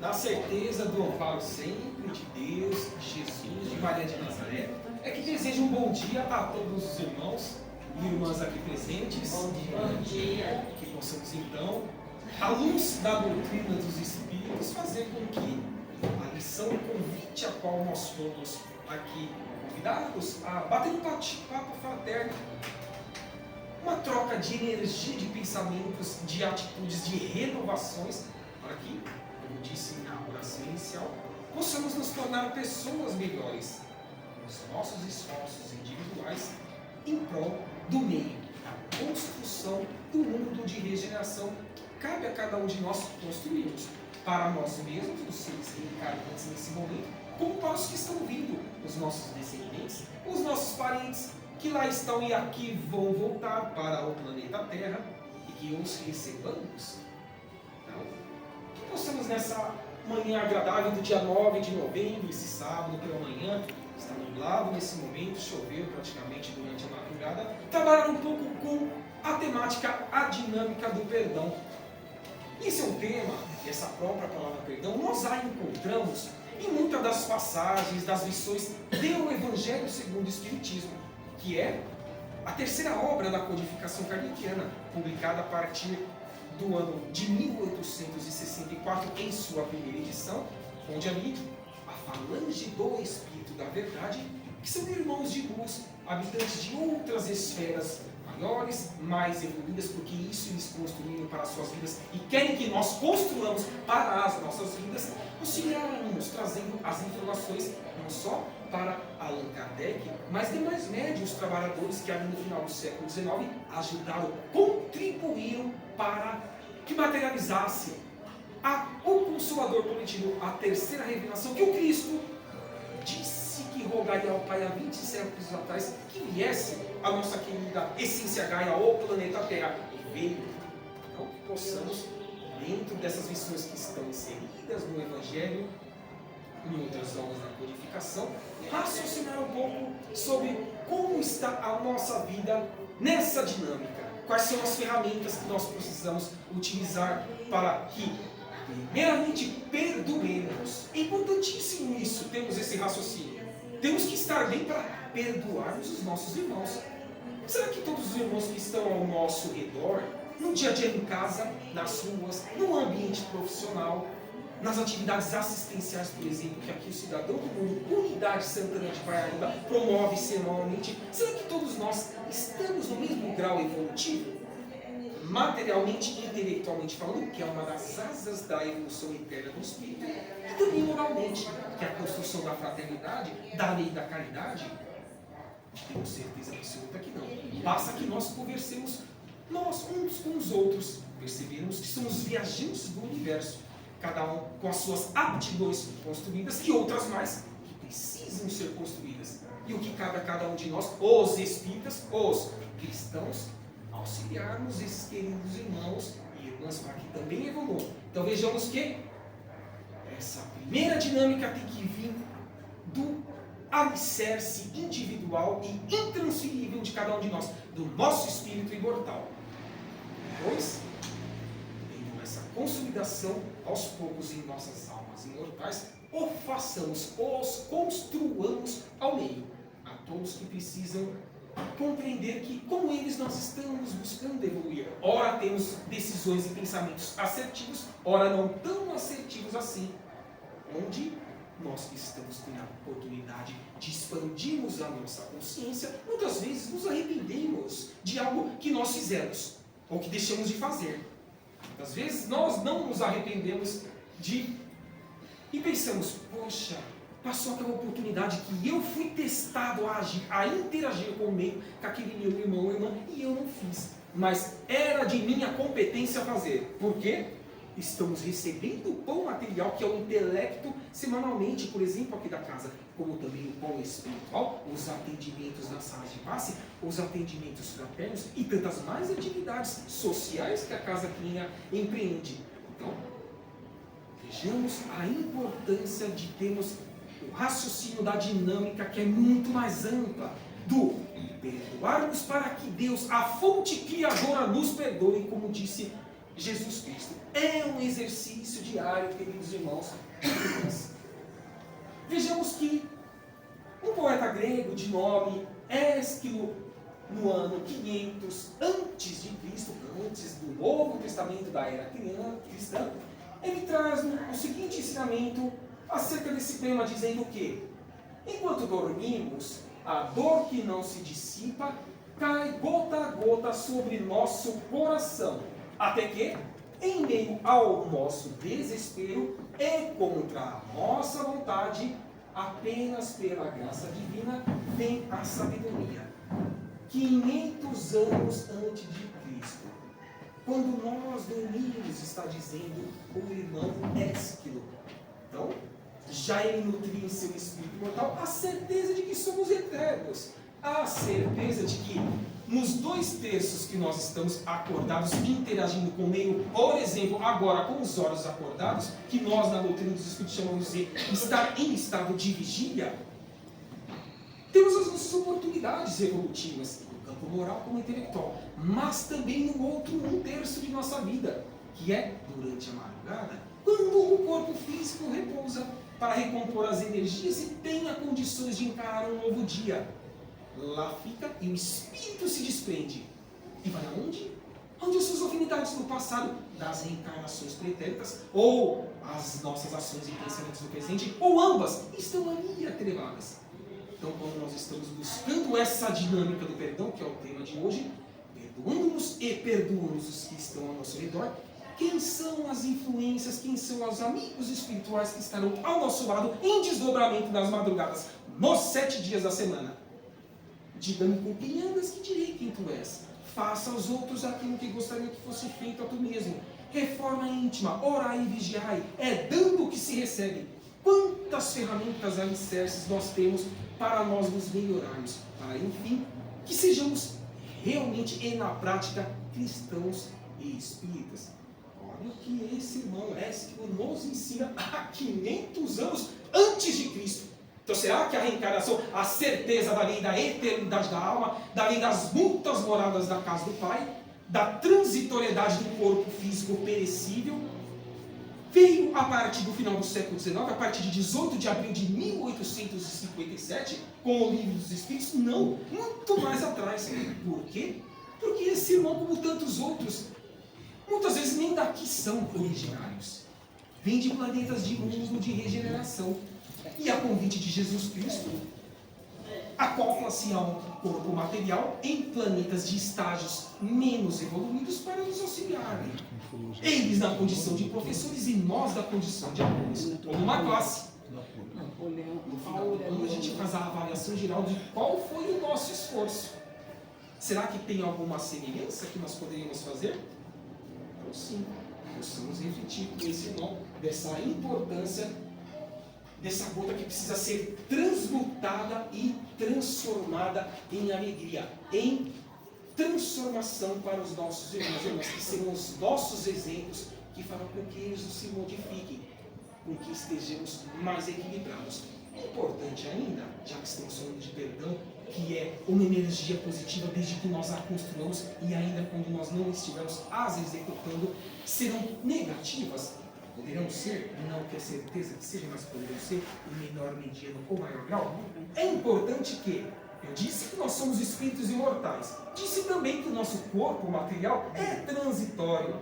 na certeza do amparo sempre de Deus, de Jesus, de Maria de Nazaré, é que desejo um bom dia a todos os irmãos e irmãs aqui presentes. Bom dia. Que possamos então, à luz da doutrina dos Espíritos, fazer com que a lição, o convite a qual nós fomos aqui convidados a bater um bate-papo fraterno, uma troca de energia, de pensamentos, de atitudes, de renovações, para que, como disse na oração inicial, possamos nos tornar pessoas melhores nos nossos esforços individuais em prol do meio, da construção do mundo de regeneração que cabe a cada um de nós construirmos para nós mesmos, os seres reencarnantes nesse momento, como para os que estão vindo, os nossos descendentes, os nossos parentes, que lá estão e aqui vão voltar para o planeta Terra e que os recebamos. Então, que possamos nessa manhã agradável do dia 9 de novembro, esse sábado pela manhã, está nublado nesse momento, choveu praticamente durante a madrugada, trabalhar um pouco com a temática, a dinâmica do perdão. Esse é um tema, essa própria palavra perdão, nós a encontramos em muitas das passagens, das lições do Evangelho segundo o Espiritismo, que é a terceira obra da codificação kardeciana, publicada a partir do ano de 1864, em sua primeira edição, onde ali a falange do Espírito da Verdade, que são irmãos de luz, habitantes de outras esferas maiores, mais evoluídas, porque isso eles construíram para as suas vidas e querem que nós construamos para as nossas vidas, nos trazendo as informações não só para Allan Kardec, mas demais médiuns trabalhadores que ali no final do século XIX ajudaram, contribuíram para que materializasse o Consolador prometido, a terceira revelação que o Cristo disse que rogaria ao Pai há 20 séculos atrás que viesse a nossa querida essência Gaia ao planeta Terra, e veio. Então que possamos, dentro dessas lições que estão inseridas no Evangelho, em outras aulas da codificação, raciocinar um pouco sobre como está a nossa vida nessa dinâmica. Quais são as ferramentas que nós precisamos utilizar para que, primeiramente, perdoemos. É importantíssimo isso, temos esse raciocínio. Temos que estar bem para perdoarmos os nossos irmãos. Será que todos os irmãos que estão ao nosso redor, no dia a dia em casa, nas ruas, no ambiente profissional, nas atividades assistenciais, por exemplo, que aqui o Cidadão do Mundo, Unidade Santana de Paraíba, promove semanalmente, será que todos nós estamos no mesmo grau evolutivo? Materialmente e intelectualmente falando, que é uma das asas da evolução eterna do Espírito, e também moralmente, que é a construção da fraternidade, da lei da caridade? Tenho certeza absoluta que não. Basta que nós conversemos, nós uns com os outros, percebermos que somos viajantes do universo, cada um com as suas aptidões construídas e outras mais que precisam ser construídas. E o que cabe a cada um de nós, os espíritas, os cristãos, auxiliarmos esses queridos irmãos e irmãs para que também evoluam. Então vejamos que essa primeira dinâmica tem que vir do alicerce individual e intransferível de cada um de nós, do nosso espírito imortal. Depois, tendo essa consolidação aos poucos em nossas almas imortais, o façamos, os construamos ao meio, a todos que precisam compreender que, como eles, nós estamos buscando evoluir. Ora temos decisões e pensamentos assertivos, ora não tão assertivos assim, onde nós estamos tendo a oportunidade de expandirmos a nossa consciência, muitas vezes nos arrependemos de algo que nós fizemos, ou que deixamos de fazer. Muitas vezes nós não nos arrependemos e pensamos, poxa, passou aquela oportunidade que eu fui testado a agir, a interagir com o meio, com aquele meu irmão ou irmã, e eu não fiz. Mas era de minha competência fazer. Por quê? Estamos recebendo o pão material, que é o intelecto, semanalmente, por exemplo, aqui da casa, como também o pão espiritual, os atendimentos nas salas de passe, os atendimentos fraternos e tantas mais atividades sociais que a casa clínica empreende. Então, vejamos a importância de termos o raciocínio da dinâmica, que é muito mais ampla, do perdoarmos para que Deus, a fonte criadora, nos perdoe, como disse Jesus Cristo. É um exercício diário, queridos irmãos. Vejamos que um poeta grego de nome Ésquilo, no ano 500 antes de Cristo, antes do Novo Testamento da era cristã, ele traz o seguinte ensinamento acerca desse tema, dizendo que enquanto dormimos, a dor que não se dissipa cai gota a gota sobre nosso coração, até que, em meio ao nosso desespero e contra a nossa vontade, apenas pela graça divina vem a sabedoria. 500 anos antes de Cristo, quando nós dormimos, está dizendo o irmão Ésquilo. Então, já ele nutria em seu espírito mortal a certeza de que somos eternos, a certeza de que nos 2/3 que nós estamos acordados, interagindo com o meio, por exemplo, agora com os olhos acordados, que nós na doutrina dos Espíritos chamamos de estar em estado de vigília, temos as nossas oportunidades evolutivas, no campo moral como intelectual, mas também no outro 1/3 de nossa vida, que é durante a madrugada, quando o corpo físico repousa para recompor as energias e tenha condições de encarar um novo dia. Lá fica e o espírito se desprende. E vai aonde? Onde as suas afinidades do passado, das reencarnações pretéritas, ou as nossas ações e pensamentos do presente, ou ambas, estão ali atreladas. Então, quando nós estamos buscando essa dinâmica do perdão, que é o tema de hoje, perdoando-nos e perdoamos os que estão ao nosso redor, quem são as influências, quem são os amigos espirituais que estarão ao nosso lado em desdobramento das madrugadas, nos 7 dias da semana? Diga-me com quem andas, que direi quem tu és. Faça aos outros aquilo que gostaria que fosse feito a tu mesmo. Reforma íntima, orai e vigiai, é dando o que se recebe. Quantas ferramentas alicerces nós temos para nós nos melhorarmos, para enfim, que sejamos realmente e na prática cristãos e espíritas. Olha o que esse irmão Ésquilo nos ensina há 500 anos antes de Cristo. Então será que a reencarnação, a certeza da lei da eternidade da alma, da lei das muitas moradas da casa do Pai, da transitoriedade do corpo físico perecível, veio a partir do final do século XIX, a partir de 18 de abril de 1857, com o Livro dos Espíritos? Não, muito mais atrás. Por quê? Porque esse irmão, como tantos outros, muitas vezes nem daqui são originários. Vêm de planetas de mundo de regeneração. E a convite de Jesus Cristo, acopla-se ao corpo material em planetas de estágios menos evoluídos para nos auxiliarem. Eles na condição de professores e nós na condição de alunos, como uma classe. No final do ano a gente faz a avaliação geral de qual foi o nosso esforço. Será que tem alguma semelhança que nós poderíamos fazer? Então sim, possamos refletir com esse irmão dessa importância dessa gota que precisa ser transmutada e transformada em alegria, em transformação para os nossos irmãos e irmãs, que serão os nossos exemplos que farão com que eles se modifiquem, com que estejamos mais equilibrados. É importante ainda, já que estamos falando de perdão, que é uma energia positiva desde que nós a construamos e ainda quando nós não estivermos as executando, serão negativas. Poderão ser, não que a certeza que seja, mas poderão ser em menor medida ou maior grau. É importante que, eu disse que nós somos espíritos imortais, disse também que o nosso corpo material é transitório.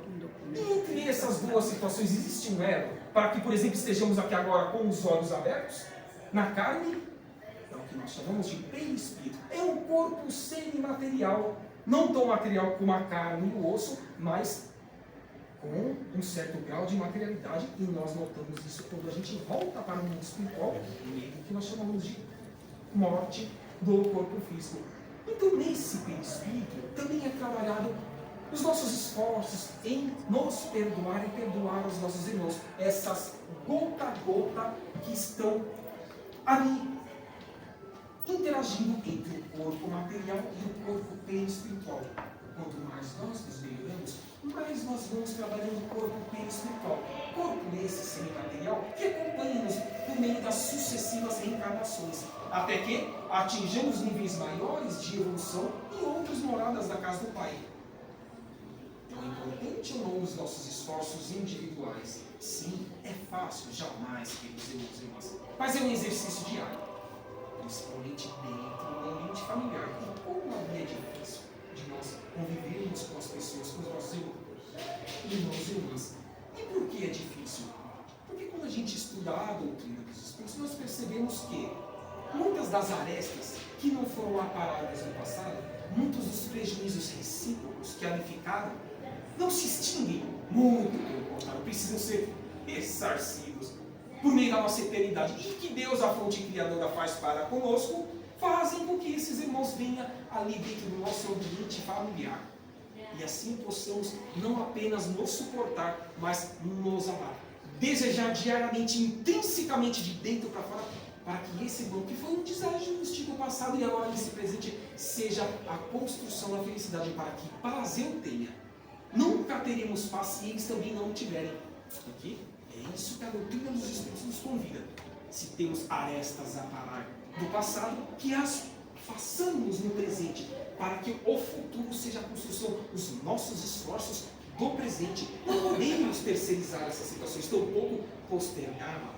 E entre essas duas situações existe um elo, para que, por exemplo, estejamos aqui agora com os olhos abertos, na carne, é o que nós chamamos de perispírito. É um corpo semimaterial, não tão material como a carne e o osso, mas com um certo grau de materialidade, e nós notamos isso quando a gente volta para o mundo espiritual, meio que nós chamamos de morte do corpo físico. Então, nesse perispírito, também é trabalhado os nossos esforços em nos perdoar e perdoar os nossos irmãos. Essas gota a gota que estão ali, interagindo entre o corpo material e o corpo perispiritual. Quanto mais nós nos melhoramos, mais nós vamos trabalhando o corpo perispiritual. Corpo esse semimaterial que acompanha-nos por meio das sucessivas reencarnações, até que atinjamos níveis maiores de evolução e outras moradas da casa do Pai. É importante ou não os nossos esforços individuais? Sim, é fácil, jamais, queridos irmãos e irmãs. Mas é um exercício diário, principalmente dentro do ambiente familiar. E como é difícil de nós convivermos com as pessoas, com os nossos irmãos e irmãs. E por que é difícil? Porque quando a gente estuda a doutrina dos Espíritos, nós percebemos que muitas das arestas que não foram aparadas no passado, muitos dos prejuízos recíprocos que ali ficaram, não se extinguem, muito pelo contrário, precisam ser ressarcidos por meio da nossa eternidade. E que Deus, a fonte criadora, faz para conosco, fazem com que esses irmãos venham ali dentro do nosso ambiente familiar. E assim possamos não apenas nos suportar, mas nos amar. Desejar diariamente, intrinsecamente, de dentro para fora, para que esse irmão, que foi um desajuste do passado e agora nesse presente, seja a construção da felicidade, para que paz eu tenha. Nunca teremos paz se eles também não tiverem. Porque é isso que a doutrina dos Espíritos nos convida. Se temos arestas a parar do passado, que as façamos no presente, para que o futuro seja a construção dos nossos esforços do presente. Não podemos terceirizar essas situações, tampouco postergar.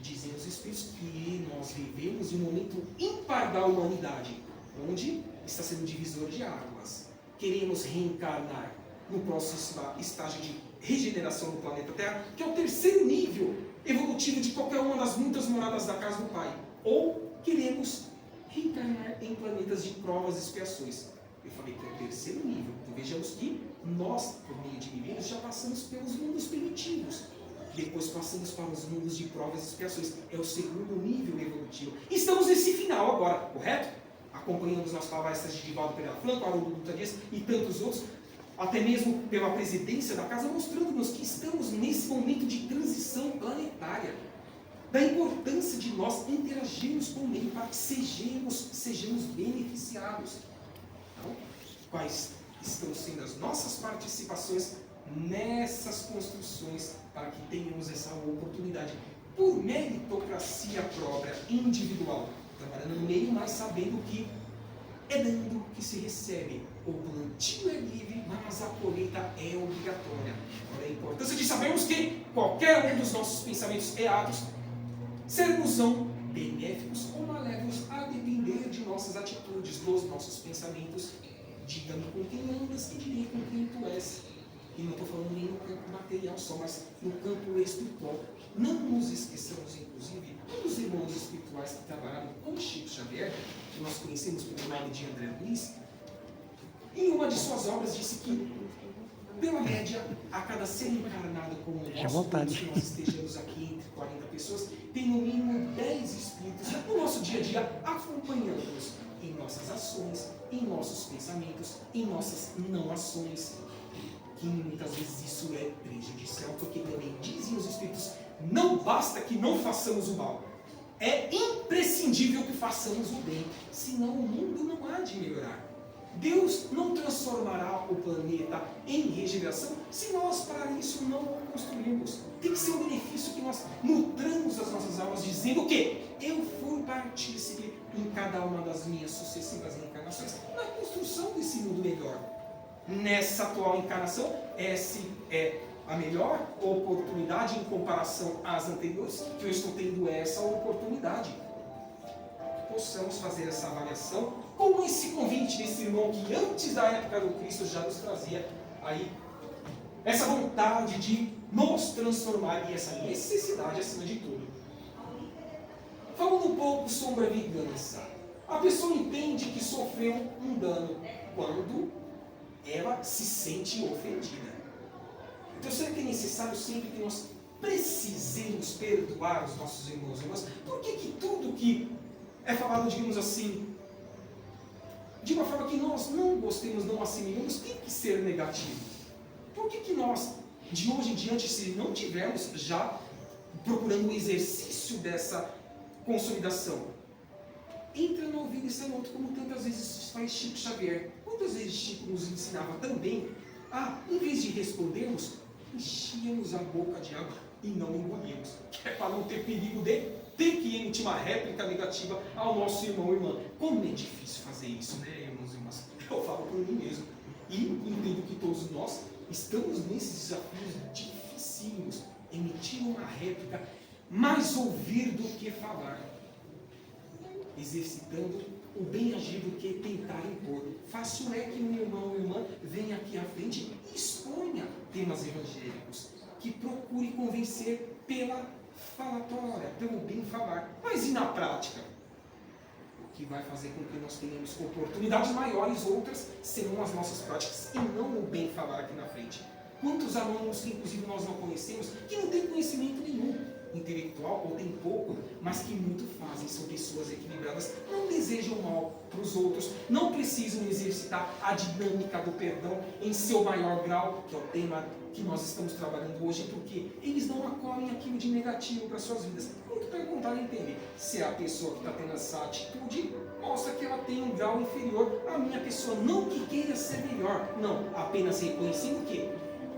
Dizem os Espíritos que nós vivemos em um momento ímpar da humanidade, onde está sendo divisor de águas. Queremos reencarnar no próximo estágio de regeneração do planeta Terra, que é o terceiro nível evolutivo de qualquer uma das muitas moradas da casa do Pai. Ou queremos reencarnar em planetas de provas e expiações. Eu falei que é o terceiro nível. Então vejamos que nós, por meio de milênios, já passamos pelos mundos primitivos. Depois passamos para os mundos de provas e expiações. É o segundo nível evolutivo. E estamos nesse final agora, correto? Acompanhamos nas palestras de Divaldo Pereira Franco, Haroldo Dutra Dias e tantos outros, até mesmo pela presidência da casa, mostrando-nos que estamos nesse momento de transição planetária. Da importância de nós interagirmos com o meio para que sejamos beneficiados. Então, quais estão sendo as nossas participações nessas construções para que tenhamos essa oportunidade por meritocracia própria, individual, trabalhando no meio, mas sabendo que é dando que se recebe. O plantio é livre, mas a colheita é obrigatória. Olha a importância de sabermos que qualquer um dos nossos pensamentos e atos serão benéficos ou maléficos a depender de nossas atitudes, dos nossos pensamentos. Diga-me com quem andas e direi com quem tu és. E não estou falando nem no campo material só, mas no campo espiritual. Não nos esqueçamos, inclusive, um dos irmãos espirituais que trabalharam com Chico Xavier, que nós conhecemos pelo nome de André Luiz, em uma de suas obras disse que, pela média, a cada ser encarnado como nós, que nós estejamos aqui entre 40 pessoas, tem no mínimo 10 espíritos no nosso dia a dia acompanhando-nos em nossas ações, em nossos pensamentos, em nossas não ações. Que muitas vezes isso é prejudicial, porque também dizem os Espíritos, não basta que não façamos o mal, é imprescindível que façamos o bem, senão o mundo não há de melhorar. Deus não transformará o planeta em regeneração se nós para isso não o construirmos. Tem que ser um benefício que nós nutramos as nossas almas, dizendo que eu fui partícipe em cada uma das minhas sucessivas reencarnações na construção desse mundo melhor. Nessa atual encarnação, essa é a melhor oportunidade em comparação às anteriores, que eu estou tendo essa oportunidade. Possamos fazer essa avaliação com esse convite desse irmão que antes da época do Cristo já nos trazia aí essa vontade de nos transformar e essa necessidade acima de tudo. Falando um pouco sobre a vingança, a pessoa entende que sofreu um dano quando ela se sente ofendida. Então, será que é necessário sempre que nós precisemos perdoar os nossos irmãos e irmãs? Por que tudo que é falado, digamos assim, de uma forma que nós não gostemos, não assimilamos, tem que ser negativo? Por que nós, de hoje em diante, se não tivermos já procurando o exercício dessa consolidação, entra no ouvido e sai no outro, como tantas vezes faz Chico Xavier. Quantas vezes Chico nos ensinava também a, em vez de respondermos, enchíamos a boca de água e não engolíamos, que é para não ter perigo de ter que emitir uma réplica negativa ao nosso irmão ou irmã. Como é difícil fazer isso, né, irmãos e irmãs? Eu falo por mim mesmo. E entendo que todos nós estamos nesses desafios dificílimos, emitir uma réplica, mais ouvir do que falar, exercitando o bem agir do que tentar impor. Fácil é que um irmão ou irmã venha aqui à frente e exponha temas evangélicos, que procure convencer pela falatória, pelo bem falar. Mas e na prática? O que vai fazer com que nós tenhamos oportunidades maiores, outras serão as nossas práticas e não o bem falar aqui na frente. Quantos alunos que inclusive nós não conhecemos, que não têm conhecimento nenhum intelectual, ou tem pouco, mas que muito fazem, são pessoas equilibradas, não desejam mal para os outros, não precisam exercitar a dinâmica do perdão em seu maior grau, que é o tema que nós estamos trabalhando hoje, porque eles não acolhem aquilo de negativo para suas vidas. Muito pelo contrário, entender. Se a pessoa que está tendo essa atitude mostra que ela tem um grau inferior à minha pessoa, não que queira ser melhor, não, apenas reconhecendo que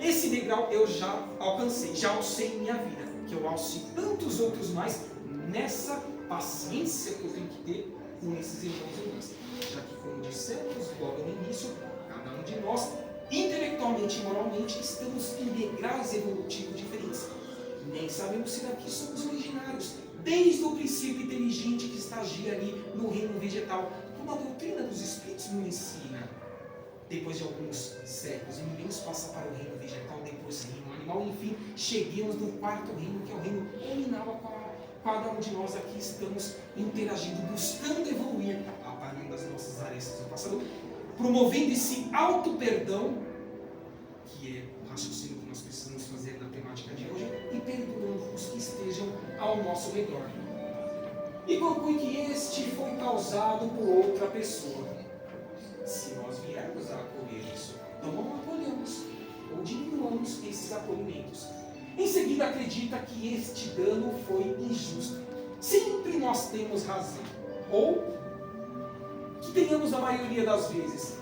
esse degrau eu já alcancei, já alcei em minha vida, que eu alce tantos outros mais nessa paciência que eu tenho que ter com esses irmãos e irmãs. Já que, como dissemos logo no início, cada um de nós, intelectualmente e moralmente, estamos em degraus evolutivos diferentes. Nem sabemos se daqui somos originários, desde o princípio inteligente que estagia ali no reino vegetal, como a doutrina dos Espíritos nos ensina. Depois de alguns séculos e milênios passa para o reino vegetal, depois reino animal, enfim, chegamos no quarto reino, que é o reino nominal, a qual cada um de nós aqui estamos interagindo, buscando evoluir, apagando as nossas arestas do passado, promovendo esse auto-perdão, que é o raciocínio que nós precisamos fazer na temática de hoje, e perdoando os que estejam ao nosso redor. E conclui que este foi causado por outra pessoa. Se nós viermos a acolher isso, então não acolhamos ou diminuamos esses acolhimentos. Em seguida, acredita que este dano foi injusto. Sempre nós temos razão, ou que tenhamos a maioria das vezes.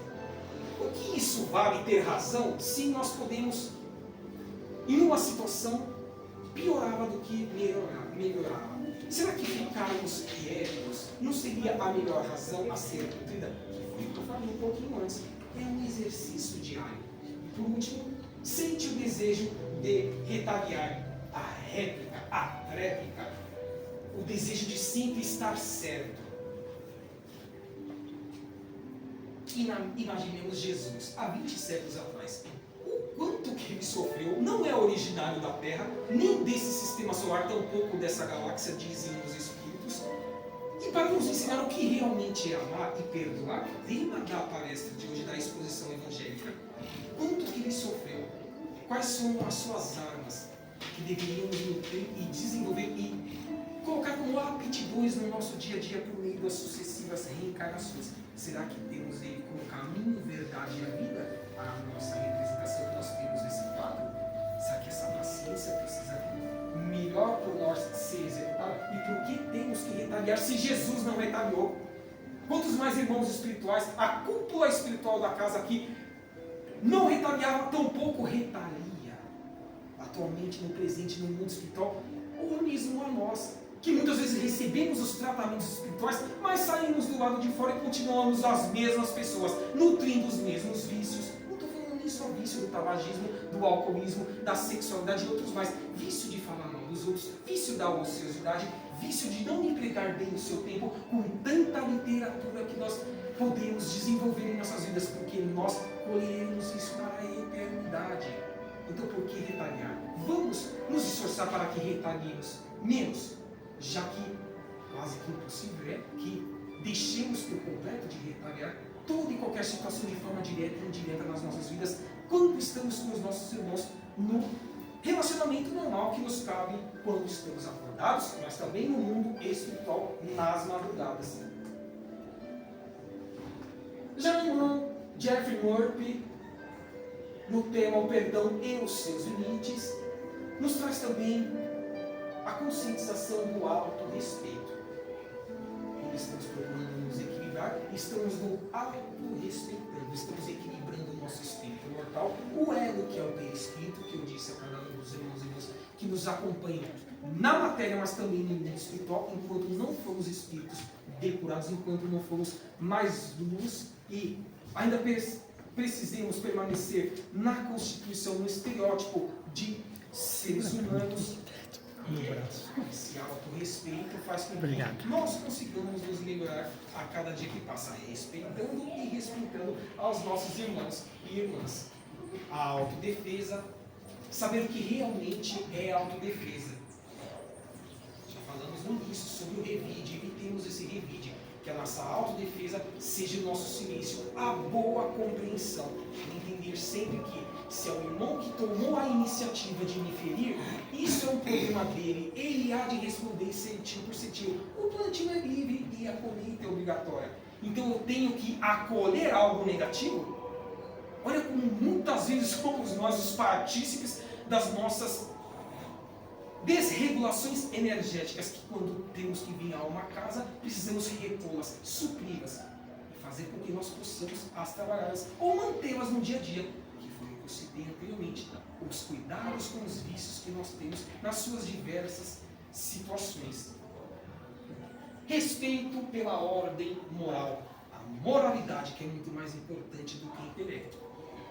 O que isso vale ter razão se nós podemos, em uma situação, piorava do que melhorava? Será que ficarmos quietos não seria a melhor razão a ser nutrida? Que eu falei um pouquinho antes. É um exercício diário. Por último, sente o desejo de retaliar, a réplica, o desejo de sempre estar certo. Imaginemos Jesus, há 20 séculos atrás. O quanto que ele sofreu, não é originário da Terra, nem desse sistema solar, tampouco dessa galáxia, dizem os Espíritos. E para nos ensinar o que realmente é amar e perdoar, tema da palestra de hoje, da exposição evangélica. Quanto que ele sofreu, quais são as suas armas que deveríamos nutrir e desenvolver e colocar como aptidões no nosso dia a dia por meio das sucessivas reencarnações. Será que temos ele como caminho, verdade e a vida? A nossa representação que nós temos nesse quadro? Será que essa paciência precisa melhor por nós ser executada? E por que temos que retaliar se Jesus não retaliou? Quantos mais irmãos espirituais, a cúpula espiritual da casa aqui, não retaliava, tampouco retalia. Atualmente, no presente, no mundo espiritual, ou mesmo a nós, que muitas vezes recebemos os tratamentos espirituais, mas saímos do lado de fora e continuamos as mesmas pessoas, nutrindo os mesmos vícios. Não estou falando nem só vício do tabagismo, do alcoolismo, da sexualidade e outros mais. Vício de falar mal dos outros, vício da ociosidade, vício de não empregar bem o seu tempo com tanta literatura que nós podemos desenvolver em nossas vidas, porque nós colheremos isso para a eternidade. Então, por que retaliar? Vamos nos esforçar para que retaliemos menos, já que quase que impossível é que deixemos por completo de retaliar toda e qualquer situação de forma direta e indireta nas nossas vidas, quando estamos com os nossos irmãos no relacionamento normal que nos cabe quando estamos acordados, mas também no mundo espiritual nas madrugadas. Já o irmão Jeffrey Murphy, no tema O Perdão e os Seus Limites, nos traz também a conscientização do auto-respeito. Quando estamos procurando nos equilibrar, estamos no auto-respeitando, estamos equilibrando o nosso espírito mortal, o elo que é o perispírito, que eu disse a cada um dos irmãos e irmãs que nos acompanham na matéria, mas também no mundo espiritual, enquanto não fomos espíritos depurados, enquanto não fomos mais luz e ainda precisemos permanecer na constituição, no estereótipo de seres humanos. Esse autorrespeito faz com que nós consigamos nos melhorar a cada dia que passa, respeitando e respeitando aos nossos irmãos e irmãs. A autodefesa, saber o que realmente é autodefesa. Já falamos no início sobre o revide, evitemos esse revide, que a nossa autodefesa seja o nosso silêncio, a boa compreensão, entender sempre que se é o irmão que tomou a iniciativa de me ferir, isso é um problema dele, ele há de responder centil por centil. O plantio é livre e a colheita é obrigatória. Então eu tenho que acolher algo negativo? Olha como muitas vezes somos nós os partícipes das nossas desregulações energéticas, que quando temos que vir a uma casa, precisamos repô-las, supri-las e fazer com que nós possamos as trabalhá-las ou mantê-las no dia a dia, que foi o que eu citei anteriormente, os cuidados com os vícios que nós temos nas suas diversas situações. Respeito pela ordem moral, a moralidade, que é muito mais importante do que o intelecto.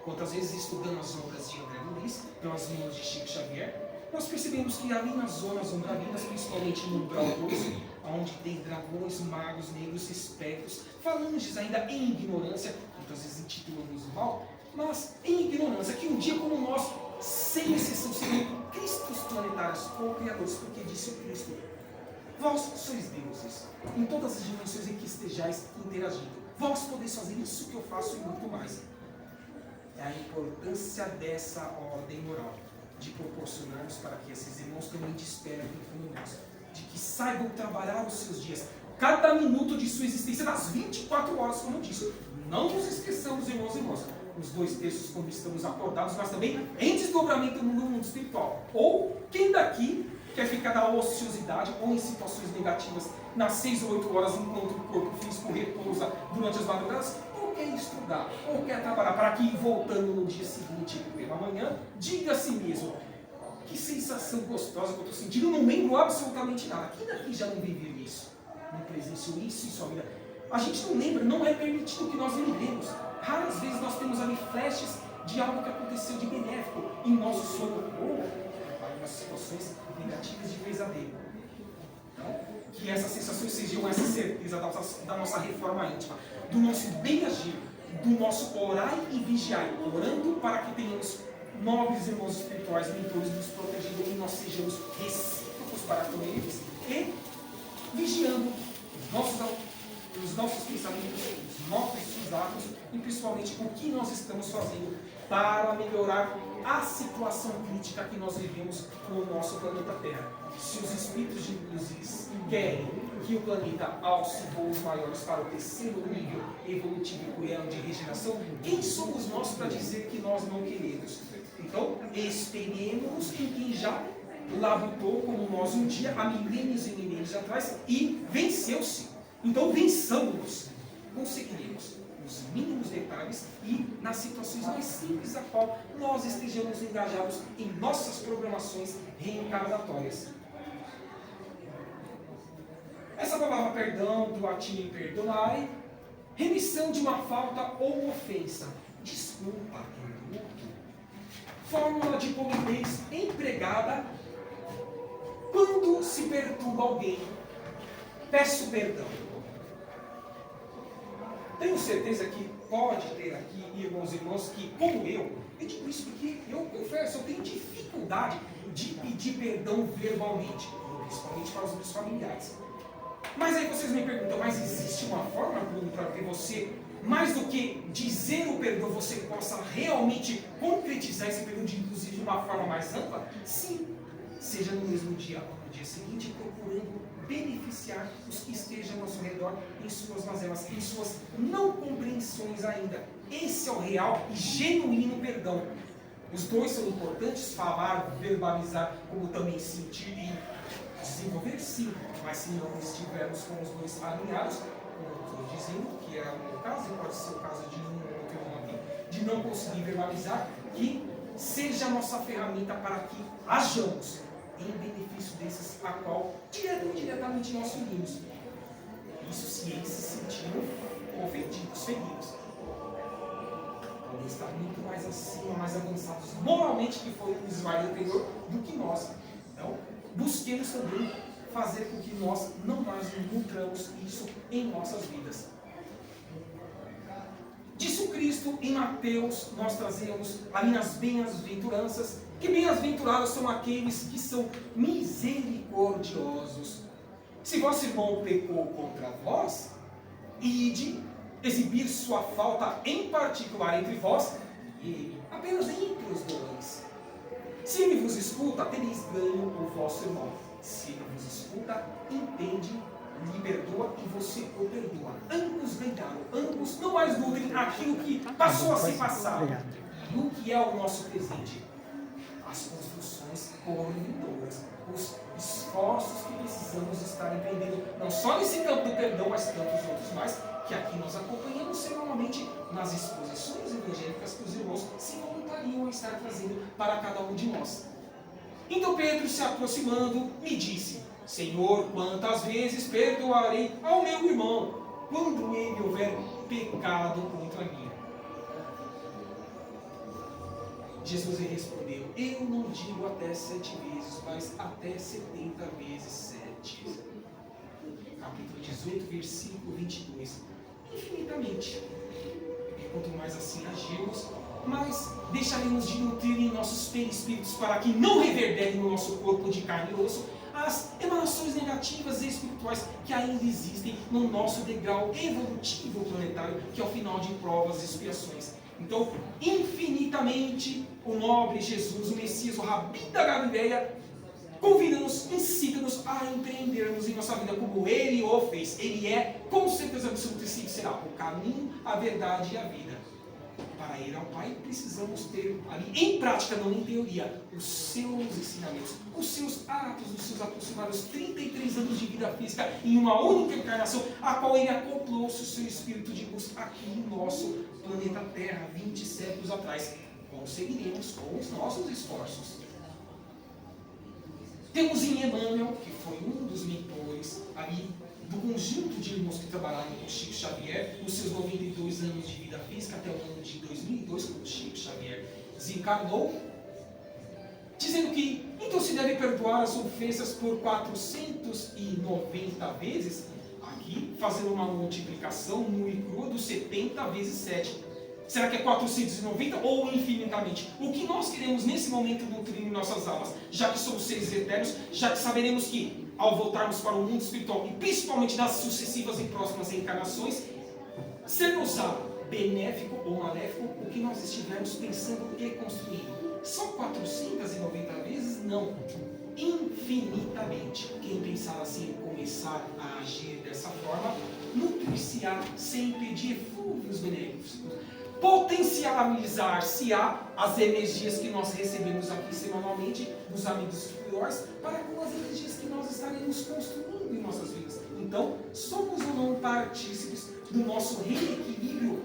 Quantas vezes estudando as obras de André Luiz, pelas mãos de Chico Xavier, nós percebemos que ali nas zonas umbralinas, principalmente no umbral 12, onde tem dragões, magos, negros, espectros, falanges ainda em ignorância, muitas vezes intitulamos o mal, mas em ignorância, que um dia como nós, sem exceção, seriam cristos planetários ou criadores, porque disse o Cristo: vós sois deuses, em todas as dimensões em que estejais interagindo. Vós podeis fazer isso que eu faço e muito mais. É a importância dessa ordem moral, de proporcionarmos para que esses irmãos também despertem como nós, de que saibam trabalhar os seus dias, cada minuto de sua existência, das 24 horas, como eu disse. Não nos esqueçamos, irmãos e irmãs, os 2 terços quando estamos acordados, mas também em desdobramento no mundo espiritual. Ou quem daqui quer ficar na ociosidade ou em situações negativas nas 6 ou 8 horas, enquanto o corpo físico repousa durante as madrugadas, ou quer estudar, ou quer trabalhar, para que, voltando no dia seguinte, pela manhã, diga a si mesmo: que sensação gostosa que eu estou sentindo, eu não lembro absolutamente nada. Quem daqui já não viveu isso? Não presenciou isso em sua vida? A gente não lembra, não é permitido que nós lembremos. Raras vezes nós temos ali flashes de algo que aconteceu de benéfico em nosso sono, ou em situações negativas de pesadelo. Então, que essas sensações sejam essa certeza da nossa reforma íntima, do nosso bem agir, do nosso orar e vigiar, orando para que tenhamos nobres irmãos espirituais, mentores nos protegendo, e nós sejamos recíprocos para com eles, e vigiando os nossos pensamentos, os nossos atos, e principalmente o que nós estamos fazendo para melhorar a situação crítica que nós vivemos no nosso planeta Terra. Se os espíritos de luzes querem que o planeta alce voos maiores para o 3º nível evolutivo e de regeneração, quem somos nós para dizer que nós não queremos? Então, esperemos em quem já labutou como nós um dia, há milênios e milênios atrás, e venceu-se. Então, vençamos, conseguiremos os mínimos detalhes e nas situações mais simples a qual nós estejamos engajados em nossas programações reencarnatórias. Essa palavra perdão, do latim perdonare, remissão de uma falta ou ofensa, desculpa, indulto, fórmula de polidez empregada quando se perturba alguém. Peço perdão. Tenho certeza que pode ter aqui irmãos e irmãs que, como eu digo isso porque eu confesso, eu tenho dificuldade de pedir perdão verbalmente, principalmente para os meus familiares. Mas aí vocês me perguntam: mas existe uma forma, Bruno, para que você, mais do que dizer o perdão, você possa realmente concretizar esse perdão, inclusive de uma forma mais ampla? Sim, seja no mesmo dia ou no dia seguinte, procurando beneficiar os que estejam ao seu redor em suas mazelas, em suas não compreensões ainda. Esse é o real e genuíno perdão. Os dois são importantes, falar, verbalizar, como também sentir e desenvolver, sim, mas se não estivermos com os dois alinhados, como eu estou dizendo, que é o meu caso, e pode ser o caso de um outro irmão aqui, de não conseguir verbalizar, que seja a nossa ferramenta para que hajamos em benefício desses a qual direto ou indiretamente nós unimos. Isso se eles se sentiram ofendidos, feridos. podem estar muito mais acima, mais avançados moralmente que foi o Israel anterior do que nós. Então, busquemos também fazer com que nós não mais nutramos isso em nossas vidas. Disse o Cristo em Mateus, nós trazemos ali nas bem-aventuranças, que bem-aventurados são aqueles que são misericordiosos. Se vosso irmão pecou contra vós, ide exibir sua falta em particular entre vós e ele, apenas entre os dois. Se ele vos escuta, tereis ganho o vosso irmão. Se ele vos escuta, entende, lhe perdoa e você o perdoa. Ambos ganharam, ambos não mais nutrem aquilo que passou a se passar. E o que é o nosso presente? As construções corredoras, os esforços que precisamos estar empreendendo, não só nesse campo do perdão, mas tantos outros mais, que aqui nós acompanhamos semanalmente nas exposições evangélicas que os irmãos se voluntariam a estar trazendo para cada um de nós. Então Pedro, se aproximando, me disse: Senhor, quantas vezes perdoarei ao meu irmão, quando ele houver pecado contra mim? Jesus lhe respondeu: eu não digo até 7 vezes, mas até 70 vezes 7. Capítulo 18, versículo 22. Infinitamente. E quanto mais assim agirmos, mais deixaremos de nutrir em nossos perispíritos para que não reverberem no nosso corpo de carne e osso as emanações negativas e espirituais que ainda existem no nosso degrau evolutivo planetário, que é o final de provas e expiações. Então, infinitamente, o nobre Jesus, o Messias, o Rabi da Galileia, convida-nos, incita-nos a empreendermos em nossa vida como Ele o fez. Ele é, com certeza absoluta, e sim será o caminho, a verdade e a vida. Para ir ao Pai, precisamos ter ali, em prática, não em teoria, os seus ensinamentos, os seus atos, os seus aproximados 33 anos de vida física em uma única encarnação, a qual Ele acoplou-se o seu espírito de luz aqui no nosso planeta Terra, 20 séculos atrás. Conseguiremos com os nossos esforços. Temos em Emmanuel, que foi um dos mentores ali do conjunto de irmãos que trabalharam com Chico Xavier, nos seus 92 anos de vida física, até o ano de 2002, quando Chico Xavier desencarnou, dizendo que então se deve perdoar as ofensas por 490 vezes, aqui fazendo uma multiplicação nua e crua dos 70 vezes 7. Será que é 490 ou infinitamente? O que nós queremos nesse momento nutrir em nossas almas, já que somos seres eternos, já que saberemos que, ao voltarmos para o mundo espiritual, e principalmente nas sucessivas e próximas encarnações, ser-nos-á benéfico ou maléfico o que nós estivermos pensando e construindo. São 490 vezes? Não. Infinitamente. Quem pensar assim, começar a agir dessa forma, nutrir-se-á sempre de eflúvios benéficos. Potencializar-se-á as energias que nós recebemos aqui semanalmente dos amigos superiores para com as energias que nós estaremos construindo em nossas vidas. Então, somos ou não partícipes do nosso reequilíbrio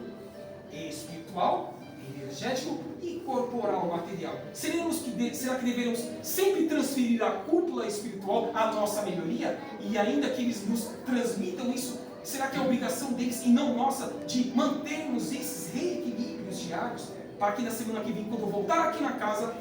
espiritual, energético e corporal material? Será que devemos sempre transferir a cúpula espiritual à nossa melhoria e ainda que eles nos transmitam isso? Será que é obrigação deles e não nossa de mantermos esses reequilíbrios diários para que na semana que vem, quando eu voltar aqui na casa,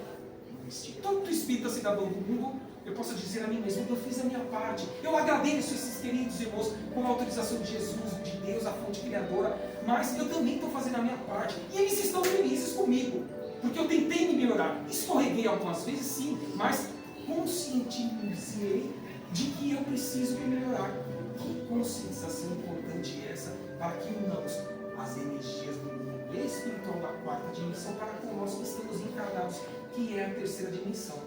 no Instituto Espírita Cidadão do Mundo, eu possa dizer a mim mesmo: eu fiz a minha parte, eu agradeço esses queridos irmãos com a autorização de Jesus, de Deus, a fonte criadora, mas eu também estou fazendo a minha parte e eles estão felizes comigo, porque eu tentei me melhorar. Escorreguei algumas vezes, sim, mas conscientizei de que eu preciso me melhorar. Que conscientização importante é essa para que unamos as energias do mundo espiritual da 4ª dimensão para com nós que estamos encarnados, que é a 3ª dimensão.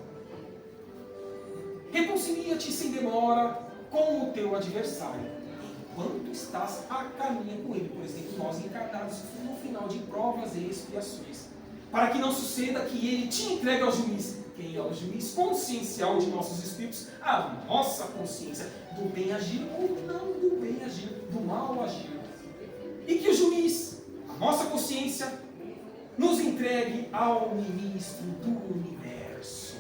Reconcilia-te sem demora com o teu adversário, enquanto estás a caminho com ele. Por exemplo, nós encarnados no final de provas e expiações, para que não suceda que ele te entregue ao juiz. Quem é o juiz consciencial de nossos espíritos? A nossa consciência do bem agir ou não do bem agir, do mal agir. E que o juiz, a nossa consciência, nos entregue ao ministro do universo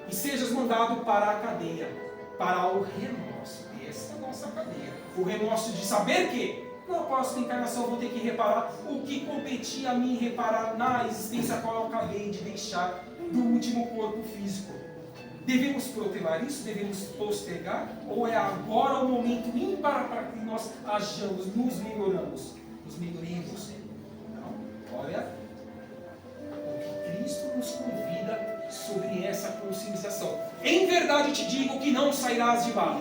e sejas mandado para a cadeia, para o remorso. Essa é a nossa cadeia. O remorso de saber que No próxima encarnação eu vou ter que reparar o que competia a mim reparar na existência a qual eu acabei de deixar do último corpo físico. Devemos protelar isso? Devemos postergar? Ou é agora o momento ímpar para que nós hajamos, nos melhoremos? Nos melhoremos? Então, olha o que Cristo nos convida sobre essa conscientização. Em verdade te digo que não sairás de lá,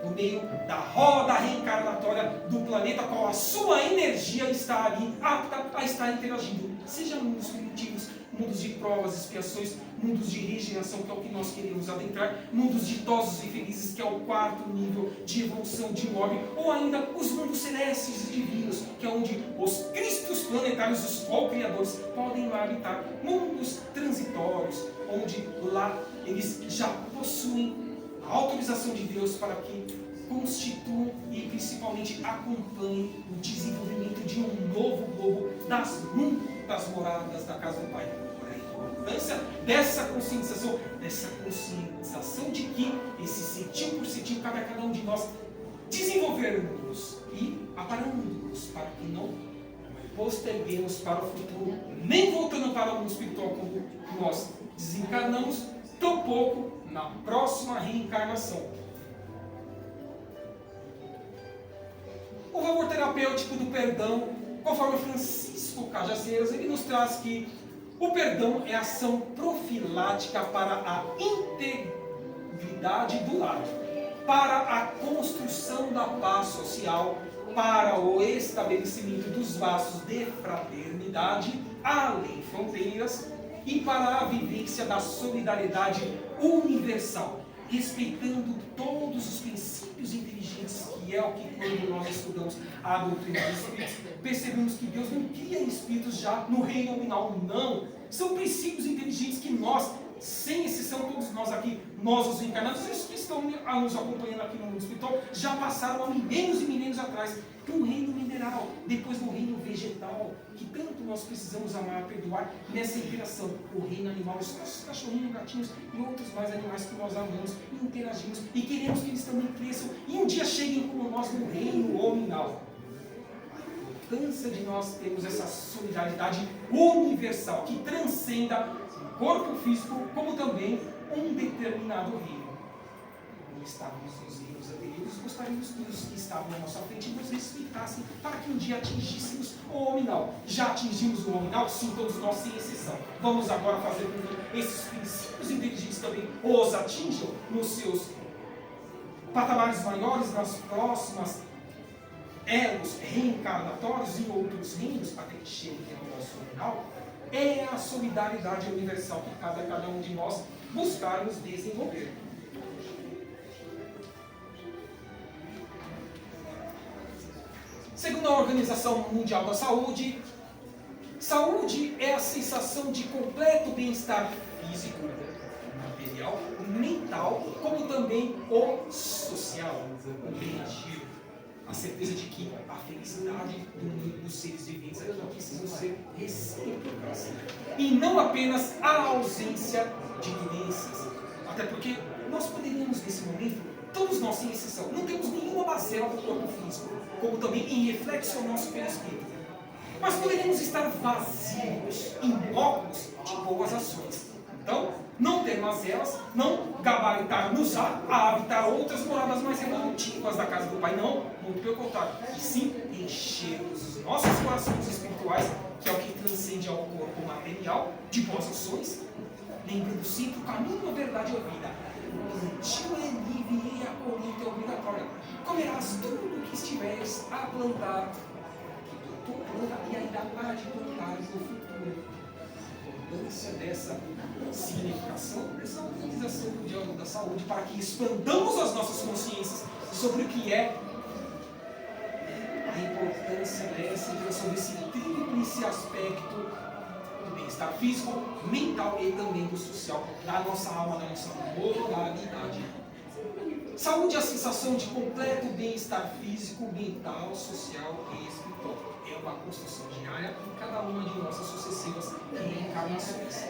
no meio da roda reencarnatória do planeta, qual a sua energia está ali, apta a estar interagindo. Seja mundos primitivos, mundos de provas, expiações, mundos de regeneração, que é o que nós queremos adentrar, mundos ditosos e felizes, que é o quarto nível de evolução de Morbi, ou ainda os mundos celestes e divinos, que é onde os cristos planetários, os co-criadores, podem lá habitar. Mundos transitórios, onde lá eles já possuem a autorização de Deus para que constituam e principalmente acompanhem o desenvolvimento de um novo globo das muitas moradas da casa do Pai. A importância dessa conscientização de que esse cetim por cetim cabe a cada um de nós desenvolvermos e aparando-nos para que não posterguemos para o futuro, nem voltando para o mundo espiritual quando nós desencarnamos, tampouco na próxima reencarnação. O valor terapêutico do perdão, conforme Francisco Cajazeiras, ele nos traz que o perdão é ação profilática para a integridade do lar, para a construção da paz social, para o estabelecimento dos laços de fraternidade além fronteiras e para a vivência da solidariedade universal, respeitando todos os princípios inteligentes, que é o que quando nós estudamos a doutrina dos espíritos, percebemos que Deus não cria espíritos já no reino nominal, não. São princípios inteligentes que nós, sem exceção, todos nós aqui, nós os encarnados, os que estão nos acompanhando aqui no mundo espiritual, já passaram há milênios e milênios atrás do reino mineral, depois do reino vegetal, que tanto nós precisamos amar, perdoar nessa interação. O reino animal, os nossos cachorrinhos, gatinhos e outros mais animais que nós amamos e interagimos e queremos que eles também cresçam e um dia cheguem como nós no reino nominal. A importância de nós termos essa solidariedade universal que transcenda o corpo físico como também um determinado reino. Como estávamos nos reinos anteriores, gostaríamos que os que estavam à nossa frente nos respeitassem para que um dia atingíssemos o nominal. Já atingimos o nominal? Sim, todos nós sem exceção. Vamos agora fazer com que esses princípios inteligentes também os atinjam nos seus patamares maiores, nas próximas elos reencarnatórios em outros reinos, até que cheguem ao nosso nominal. É a solidariedade universal que cabe a cada um de nós buscarmos desenvolver. Segundo a Organização Mundial da Saúde, saúde é a sensação de completo bem-estar físico, material, mental, como também o social, o bem-estar. A certeza de que a felicidade dos seres viventes aqui precisam ser recíprocas. E não apenas a ausência de doenças. Até porque nós poderíamos, nesse momento, todos nós, sem exceção, não temos nenhuma mazela do corpo físico, como também em reflexo ao nosso perispírito. Mas poderíamos estar vazios, imóveis de boas ações. Então, não ter mazelas, não gabaritar-nos a habitar outras moradas mais evolutivas da casa do Pai, não, muito pelo contrário, e sim enchermos os nossos corações espirituais, que é o que transcende ao corpo material, de boas ações, lembrando sempre o caminho, a verdade e a vida. O plantio é livre e a colheita é obrigatória. Comerás tudo que estiveres a plantar, que tu planta e ainda há de plantar no futuro. A importância dessa significação, dessa organização mundial da saúde, para que expandamos as nossas consciências sobre o que é a importância dessa interação, desse tríplice aspecto do bem-estar físico, mental e também do social, da nossa alma, da nossa moralidade. Saúde é a sensação de completo bem-estar físico, mental, social e espiritual. É uma construção diária em cada uma de nossas sucessivas reencarnações.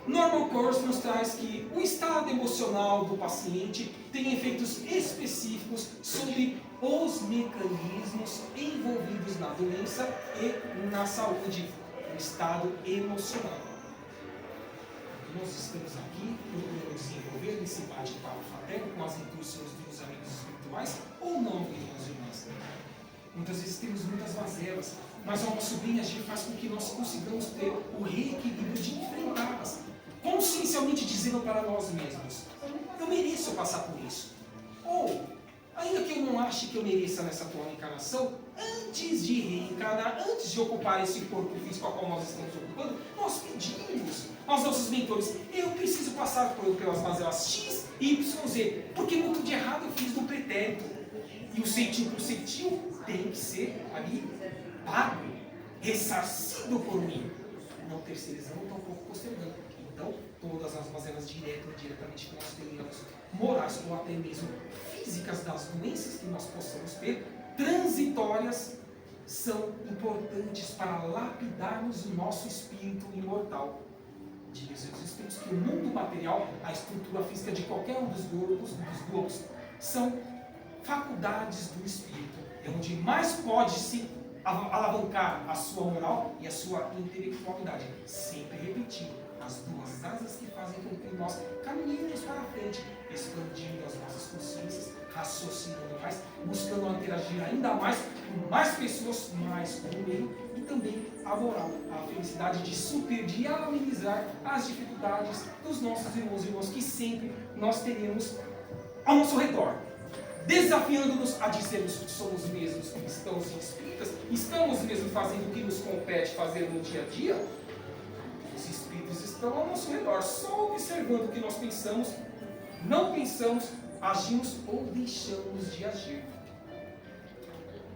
Norman Course nos traz que o estado emocional do paciente tem efeitos específicos sobre os mecanismos envolvidos na doença e na saúde, o estado emocional. Nós estamos aqui procurando desenvolver esse bate-papo fraterno com as intuições dos amigos espirituais ou não, irmãos e irmãs? Muitas vezes temos muitas mazelas, mas o nosso bem agir faz com que nós consigamos ter o reequilíbrio de enfrentá-las, consciencialmente dizendo para nós mesmos: eu mereço passar por isso. Ou, ainda que eu não ache que eu mereça nessa atual encarnação, antes de reencarnar, antes de ocupar esse corpo físico a qual nós estamos ocupando, nós pedimos aos nossos mentores: eu preciso passar pelas mazelas X, Y, Z, porque muito de errado eu fiz no pretérito. E o ceitil por ceitil tem que ser ali pago, ressarcido por mim. Não terceirizando, tampouco postergando. Então, todas as mazelas direta ou indiretamente que nós tenhamos, morais ou até mesmo físicas das doenças que nós possamos ter, transitórias, são importantes para lapidarmos o nosso espírito imortal. Dizem os espíritos que o mundo material, a estrutura física de qualquer um dos globos, são faculdades do espírito. É onde mais pode se alavancar a sua moral e a sua intelectualidade. Sempre repetindo, as duas asas que fazem com que nós caminhemos para frente, expandindo as nossas consciências, raciocinando mais, buscando interagir ainda mais com mais pessoas, mais com o meio, e também a moral, a felicidade de superar, de amenizar as dificuldades dos nossos irmãos e irmãs que sempre nós teremos ao nosso redor, desafiando-nos a dizermos que somos mesmos cristãos e espíritas, estamos mesmo fazendo o que nos compete fazer no dia a dia. Os espíritos estão ao nosso redor, só observando o que nós pensamos, não pensamos, agimos ou deixamos de agir.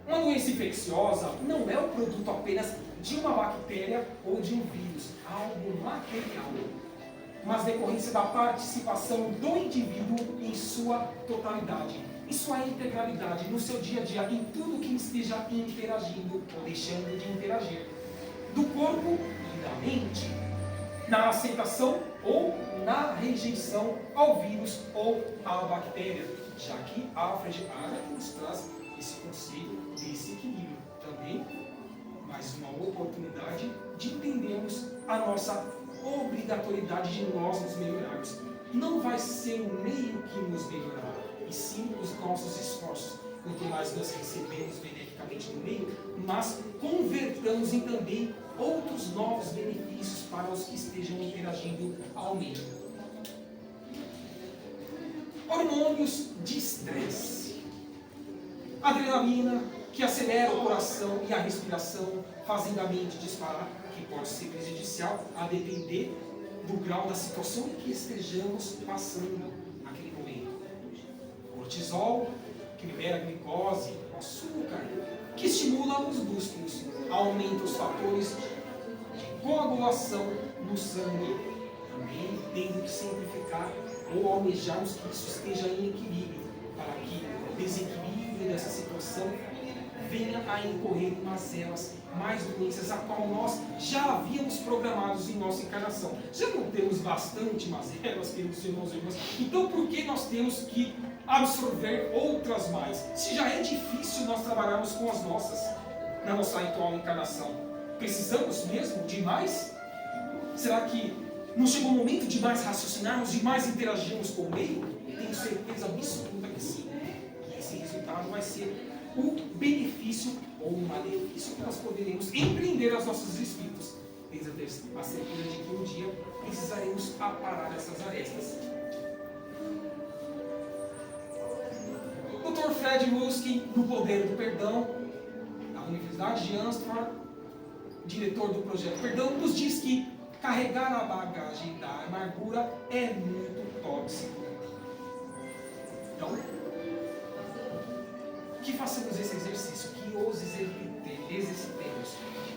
Uma doença infecciosa não é o produto apenas de uma bactéria ou de um vírus, algo material, mas decorrência da participação do indivíduo em sua totalidade, em sua integralidade, no seu dia a dia, em tudo que esteja interagindo ou deixando de interagir, do corpo e da mente, na aceitação ou na rejeição ao vírus ou à bactéria, já que Alfred Adler nos traz esse conceito desse equilíbrio. Também, mais uma oportunidade de entendermos a nossa obrigatoriedade de nós nos melhorarmos. Não vai ser o meio que nos melhorará, e sim os nossos esforços. Quanto mais nós recebemos beneficamente no meio, mas convertamos em também outros novos benefícios para os que estejam interagindo ao meio. Hormônios de estresse. Adrenalina, que acelera o coração e a respiração, fazendo a mente disparar, que pode ser prejudicial a depender do grau da situação em que estejamos passando naquele momento. Cortisol, que libera glicose, açúcar, que estimula os músculos, aumenta os fatores de coagulação no sangue, também tendo que simplificar ou almejarmos que isso esteja em equilíbrio, para que o desequilíbrio dessa situação venha a incorrer em mazelas, mais doenças, a qual nós já havíamos programados em nossa encarnação. Já não temos bastante mazelas, queridos irmãos e irmãs, então por que nós temos que absorver outras mais? Se já é difícil nós trabalharmos com as nossas, na nossa atual encarnação, precisamos mesmo de mais? Será que não chegou o momento de mais raciocinarmos, de mais interagirmos com o meio? Tenho certeza absoluta que sim. E esse resultado vai ser o benefício ou o malefício que nós poderemos empreender aos nossos espíritos, tendo a certeza de que um dia precisaremos aparar essas arestas. Dr. Fred Ruskin, no Poder do Perdão, da Universidade de Amsterdã, diretor do Projeto Perdão, nos diz que carregar a bagagem da amargura é muito tóxico. Então, que façamos esse exercício, que os exercitemos.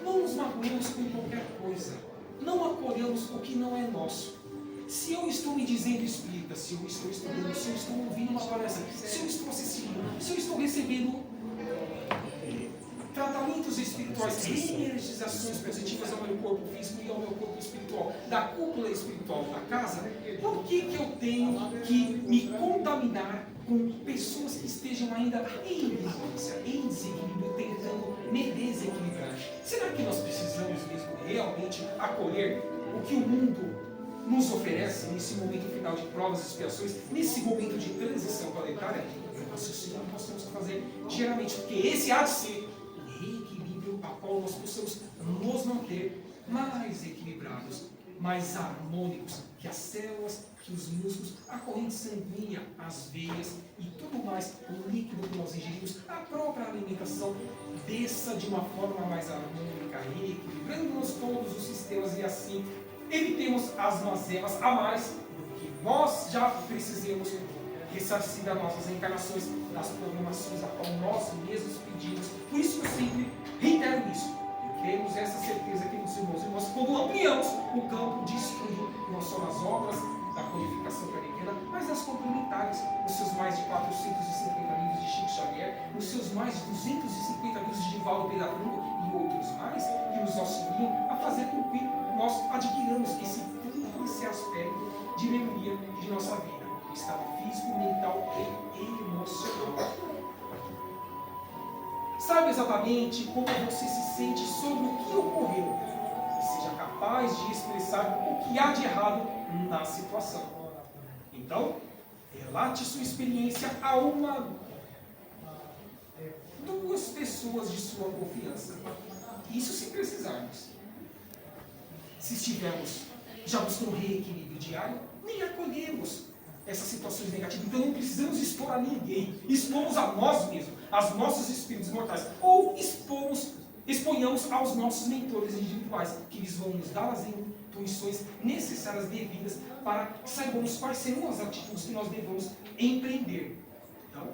Não nos magoemos com qualquer coisa. Não acolhamos o que não é nosso. Se eu estou me dizendo espírita, se eu estou estudando, se eu estou ouvindo uma palestra, se eu estou assistindo, se eu estou recebendo tratamentos espirituais, energizações positivas ao meu corpo físico e ao meu corpo espiritual, da cúpula espiritual da casa, por que eu tenho que me contaminar com pessoas que estejam ainda em vigilância, em desequilíbrio, tentando me desequilibrar? Será que nós precisamos mesmo realmente acolher o que o mundo nos oferece nesse momento final de provas e expiações, nesse momento de transição planetária? É um raciocínio que nós temos que fazer diariamente, porque esse há de ser o reequilíbrio a qual nós possamos nos manter mais equilibrados, mais harmônicos, que as células, que os músculos, a corrente sanguínea, as veias e tudo mais, o líquido que nós ingerimos, a própria alimentação, desça de uma forma mais harmônica, reequilibrando-nos todos os sistemas e assim evitemos as mazelas a mais do que nós já precisamos ressarcir das nossas encarnações, das programações a qual nós mesmos pedimos. Por isso eu sempre reitero isso. Temos essa certeza que nos irmãos e nós, quando ampliamos o campo de estudo, não só nas obras da codificação kardeciana, mas nas complementares, nos seus mais de 450 livros de Chico Xavier, nos seus mais de 250 livros de Divaldo Pedralungo e outros mais, que nos auxiliam a fazer com que nós adquiramos esse aspecto de melhoria de nossa vida, o estado físico, mental e emocional. Sabe exatamente como você se sente sobre o que ocorreu e seja capaz de expressar o que há de errado na situação. Então, relate sua experiência a duas pessoas de sua confiança. Isso se precisarmos. Se estivermos já buscando reequilíbrio diário, nem acolhemos essas situações negativas. Então não precisamos expor a ninguém. Expomos a nós mesmos, aos nossos espíritos mortais. Ou exponhamos aos nossos mentores individuais, que eles vão nos dar as intuições necessárias, devidas, para que saibamos quais serão as atitudes que nós devemos empreender. Então,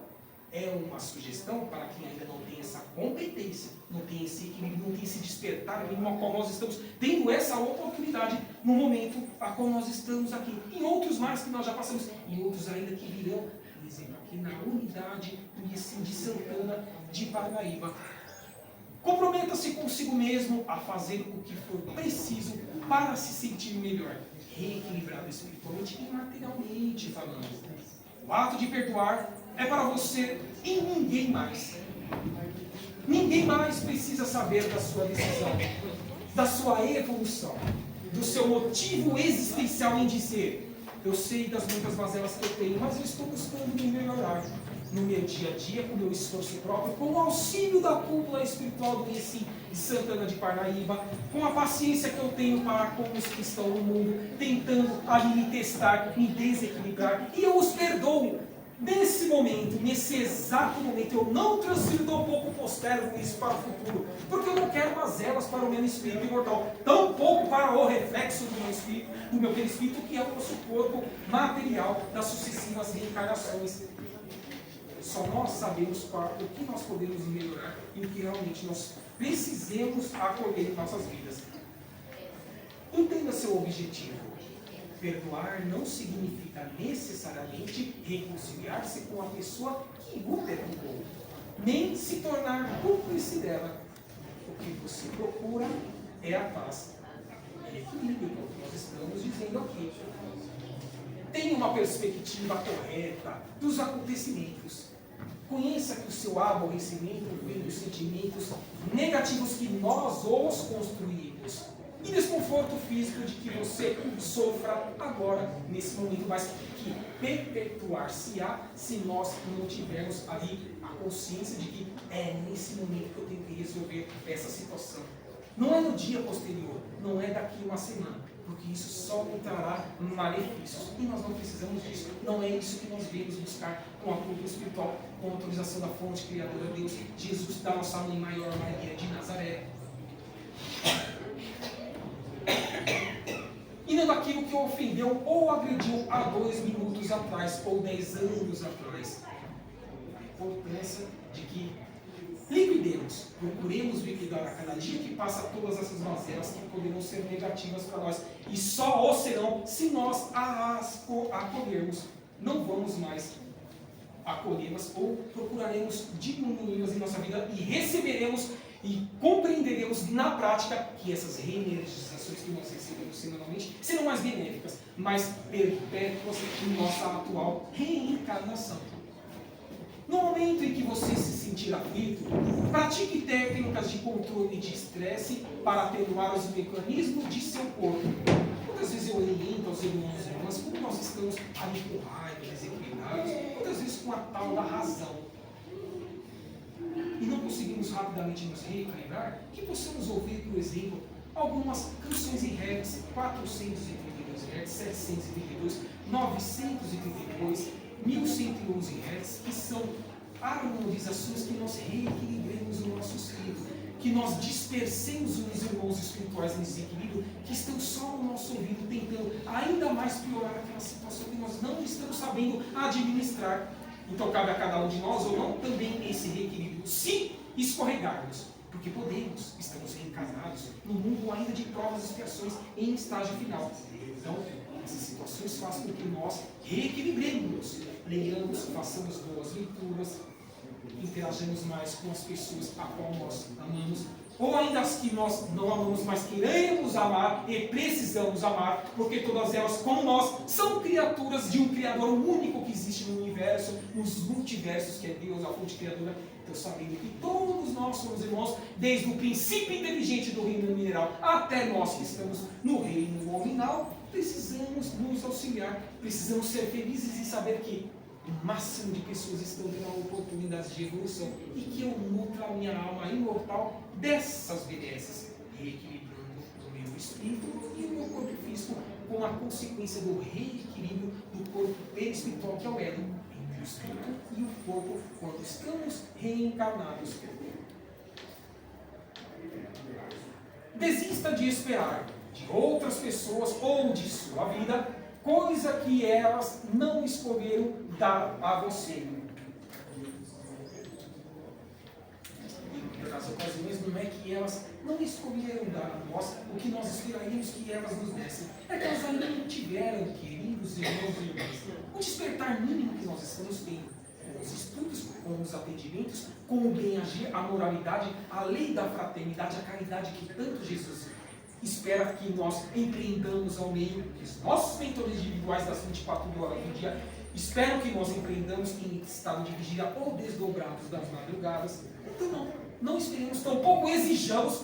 é uma sugestão para quem ainda não tem essa competência, não tem esse equilíbrio, não tem esse despertar no qual nós estamos tendo essa oportunidade no momento a qual nós estamos aqui. Em outros mais que nós já passamos, em outros ainda que virão, por exemplo, aqui na unidade do IECIM de Santana de Parnaíba. Comprometa-se consigo mesmo a fazer o que for preciso para se sentir melhor, reequilibrado espiritualmente e materialmente falando. O ato de perdoar é para você e ninguém mais. Ninguém mais precisa saber da sua decisão, da sua evolução, do seu motivo existencial em dizer: eu sei das muitas mazelas que eu tenho, mas eu estou buscando me melhorar no meu dia a dia, com o meu esforço próprio, com o auxílio da cúpula espiritual do IECIM de Santana de Parnaíba, com a paciência que eu tenho para com os que estão no mundo, tentando ali me testar, me desequilibrar, e eu os perdoo. Nesse momento, nesse exato momento, eu não transfiro do pouco postéreo isso para o futuro, porque eu não quero mazelas para o meu espírito imortal, tampouco para o reflexo do meu espírito, do meu perispírito, que é o nosso corpo material das sucessivas reencarnações. Só nós sabemos o que nós podemos melhorar e o que realmente nós precisamos acolher em nossas vidas. Entenda seu objetivo. Perdoar não significa necessariamente reconciliar-se com a pessoa que o perdoou, nem se tornar cúmplice dela. O que você procura é a paz e equilíbrio, como nós estamos dizendo aqui. Tenha uma perspectiva correta dos acontecimentos. Conheça que o seu aborrecimento vem dos sentimentos negativos que nós os construímos. E desconforto físico de que você sofra agora, nesse momento, mas que perpetuar-se-á se nós não tivermos ali a consciência de que é nesse momento que eu tenho que resolver essa situação. Não é no dia posterior, não é daqui uma semana, porque isso só me trará malefícios. E nós não precisamos disso. Não é isso que nós devemos buscar com a cúpula espiritual, com a autorização da fonte criadora Deus, Jesus, da nossa mãe maior, Maria de Nazaré. E não daquilo que o ofendeu ou agrediu há 2 minutos atrás ou 10 anos atrás. A importância de que liquidemos, procuremos liquidar a cada dia que passa todas essas mazelas que poderão ser negativas para nós. E só o serão se nós as acolhermos. Não vamos mais acolhê-las ou procuraremos diminuí-las em nossa vida e receberemos E compreenderemos na prática que essas reenergizações que nós recebemos semanalmente serão mais benéficas, mais perpétuas em nossa atual reencarnação. No momento em que você se sentir aflito, pratique técnicas de controle de estresse para atenuar os mecanismos de seu corpo. Muitas vezes eu oriento aos irmãos e irmãs como nós estamos ali com raiva, desequilibrados, muitas vezes com a tal da razão. E não conseguimos rapidamente nos reequilibrar, que possamos ouvir, por exemplo, algumas canções em Hertz, 432 Hz, 732, 932, 1111 Hz, que são harmonizações que nós reequilibremos o nosso espírito, que nós dispersemos os irmãos espirituais em desequilíbrio, que estão só no nosso ouvido, tentando ainda mais piorar aquela situação que nós não estamos sabendo administrar. Então cabe a cada um de nós ou não também esse reequilíbrio, se escorregarmos, porque podemos, estamos reencarnados no mundo ainda de provas e expiações em estágio final. Então, essas situações fazem com que nós reequilibremos, leiamos, façamos boas leituras, interagimos mais com as pessoas a qual nós amamos, ou ainda as que nós não amamos, mas queremos amar e precisamos amar, porque todas elas, como nós, são criaturas de um Criador único que existe no universo, nos multiversos, que é Deus, a fonte criadora. Então, sabendo que todos nós somos irmãos, desde o princípio inteligente do reino mineral até nós que estamos no reino nominal, precisamos nos auxiliar, precisamos ser felizes e saber que o máximo de pessoas estão tendo a oportunidade de evolução e que eu nutro a minha alma imortal dessas benesses, reequilibrando o meu espírito e o meu corpo físico, com a consequência do reequilíbrio do corpo perispiritual, que é o elo entre o espírito e o corpo, quando estamos reencarnados. Desista de esperar de outras pessoas ou de sua vida coisa que elas não escolheram dar a você. Nas ocasiões não é que elas não escolheram dar a nós o que nós esperaríamos que elas nos dessem. É que elas ainda não tiveram, queridos irmãos e irmãs, o despertar mínimo que nós estamos tendo. Com os estudos, com os atendimentos, com o bem-agir, a moralidade, a lei da fraternidade, a caridade que tanto Jesus espera que nós empreendamos ao meio, que os nossos mentores individuais das 24 horas do dia esperam que nós empreendamos em estado de vigília ou desdobrados das madrugadas. Então não esperemos, tampouco exijamos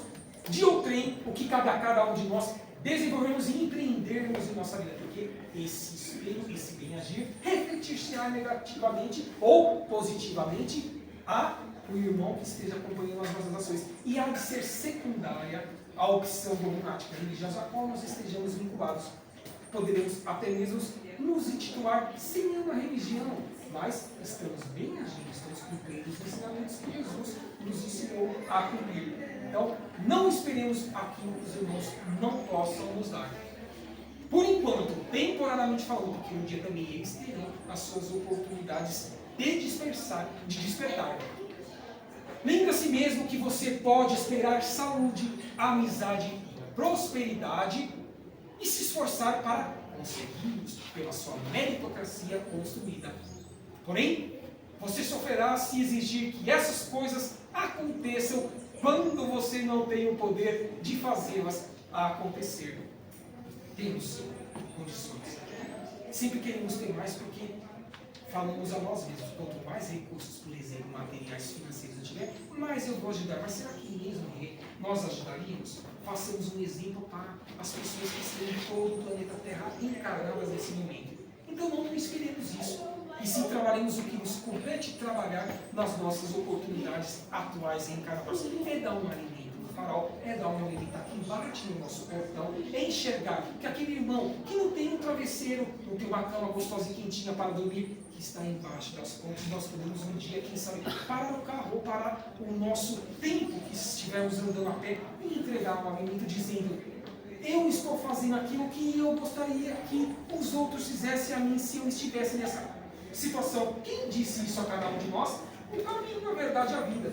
de outrem o que cabe a cada um de nós desenvolvermos e empreendermos em nossa vida, porque esse espelho, esse bem-agir, refletir-se-á negativamente ou positivamente o irmão que esteja acompanhando as nossas ações, e há de ser secundária a opção dogmática religiosa a qual nós estejamos vinculados. Poderemos até mesmo nos intitular sem uma religião, mas estamos bem agindo, estamos cumprindo os ensinamentos que Jesus nos ensinou a cumprir. Então, não esperemos aquilo que os irmãos não possam nos dar. Por enquanto, temporariamente falando, porque um dia também eles terão as suas oportunidades de despertar. Lembra-se mesmo que você pode esperar saúde, amizade e prosperidade e se esforçar para consegui-los pela sua meritocracia construída. Porém, você sofrerá se exigir que essas coisas aconteçam quando você não tem o poder de fazê-las acontecer. Temos condições. Sempre queremos ter mais porque falamos a nós mesmos. Quanto mais recursos, por exemplo, materiais, financeiros eu tiver, mais eu vou ajudar. Mas será que mesmo nós ajudaríamos? Façamos um exemplo para as pessoas que estão em todo o planeta Terra encarnadas nesse momento. Então não esperemos isso. E sim trabalhemos o que nos compete trabalhar nas nossas oportunidades atuais reencarnadas. É dar um alimento no farol, é dar um alimento que bate no nosso portão, é enxergar que aquele irmão que não tem um travesseiro, não tem uma cama gostosa e quentinha para dormir, que está embaixo das pontes, nós podemos um dia, quem sabe, parar o carro ou parar o nosso tempo que estivermos andando a pé e entregar um alimento dizendo: eu estou fazendo aquilo que eu gostaria que os outros fizessem a mim se eu estivesse nessa situação. Quem disse isso a cada um de nós? O caminho, na verdade, é a vida.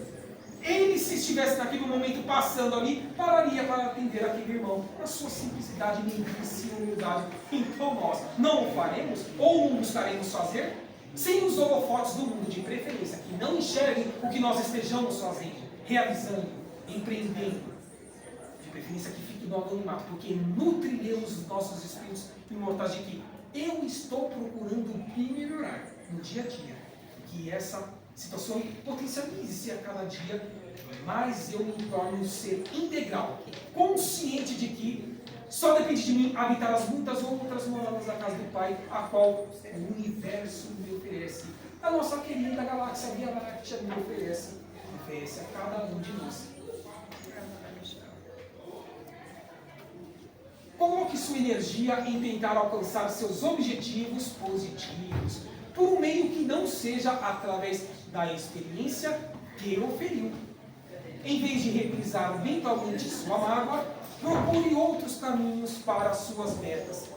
Ele, se estivesse naquele momento passando ali, pararia para atender aquele irmão, na sua simplicidade, mendice e humildade. Então nós não o faremos, ou não buscaremos fazer, sem os holofotes do mundo, de preferência, que não enxerguem o que nós estejamos fazendo, realizando. empreendendo, de preferência que fique no anonimato, porque nutriremos os nossos espíritos imortais de que eu estou procurando me melhorar no dia a dia, que essa situação potencialize-se a cada dia, mas eu me torno um ser integral, consciente de que só depende de mim habitar as muitas outras moradas da casa do Pai, a qual o universo me oferece. A nossa querida galáxia Via Láctea me oferece a cada um de nós. Coloque sua energia em tentar alcançar seus objetivos positivos, por um meio que não seja através da experiência que o feriu. Em vez de reprisar mentalmente sua mágoa, procure outros caminhos para as suas metas.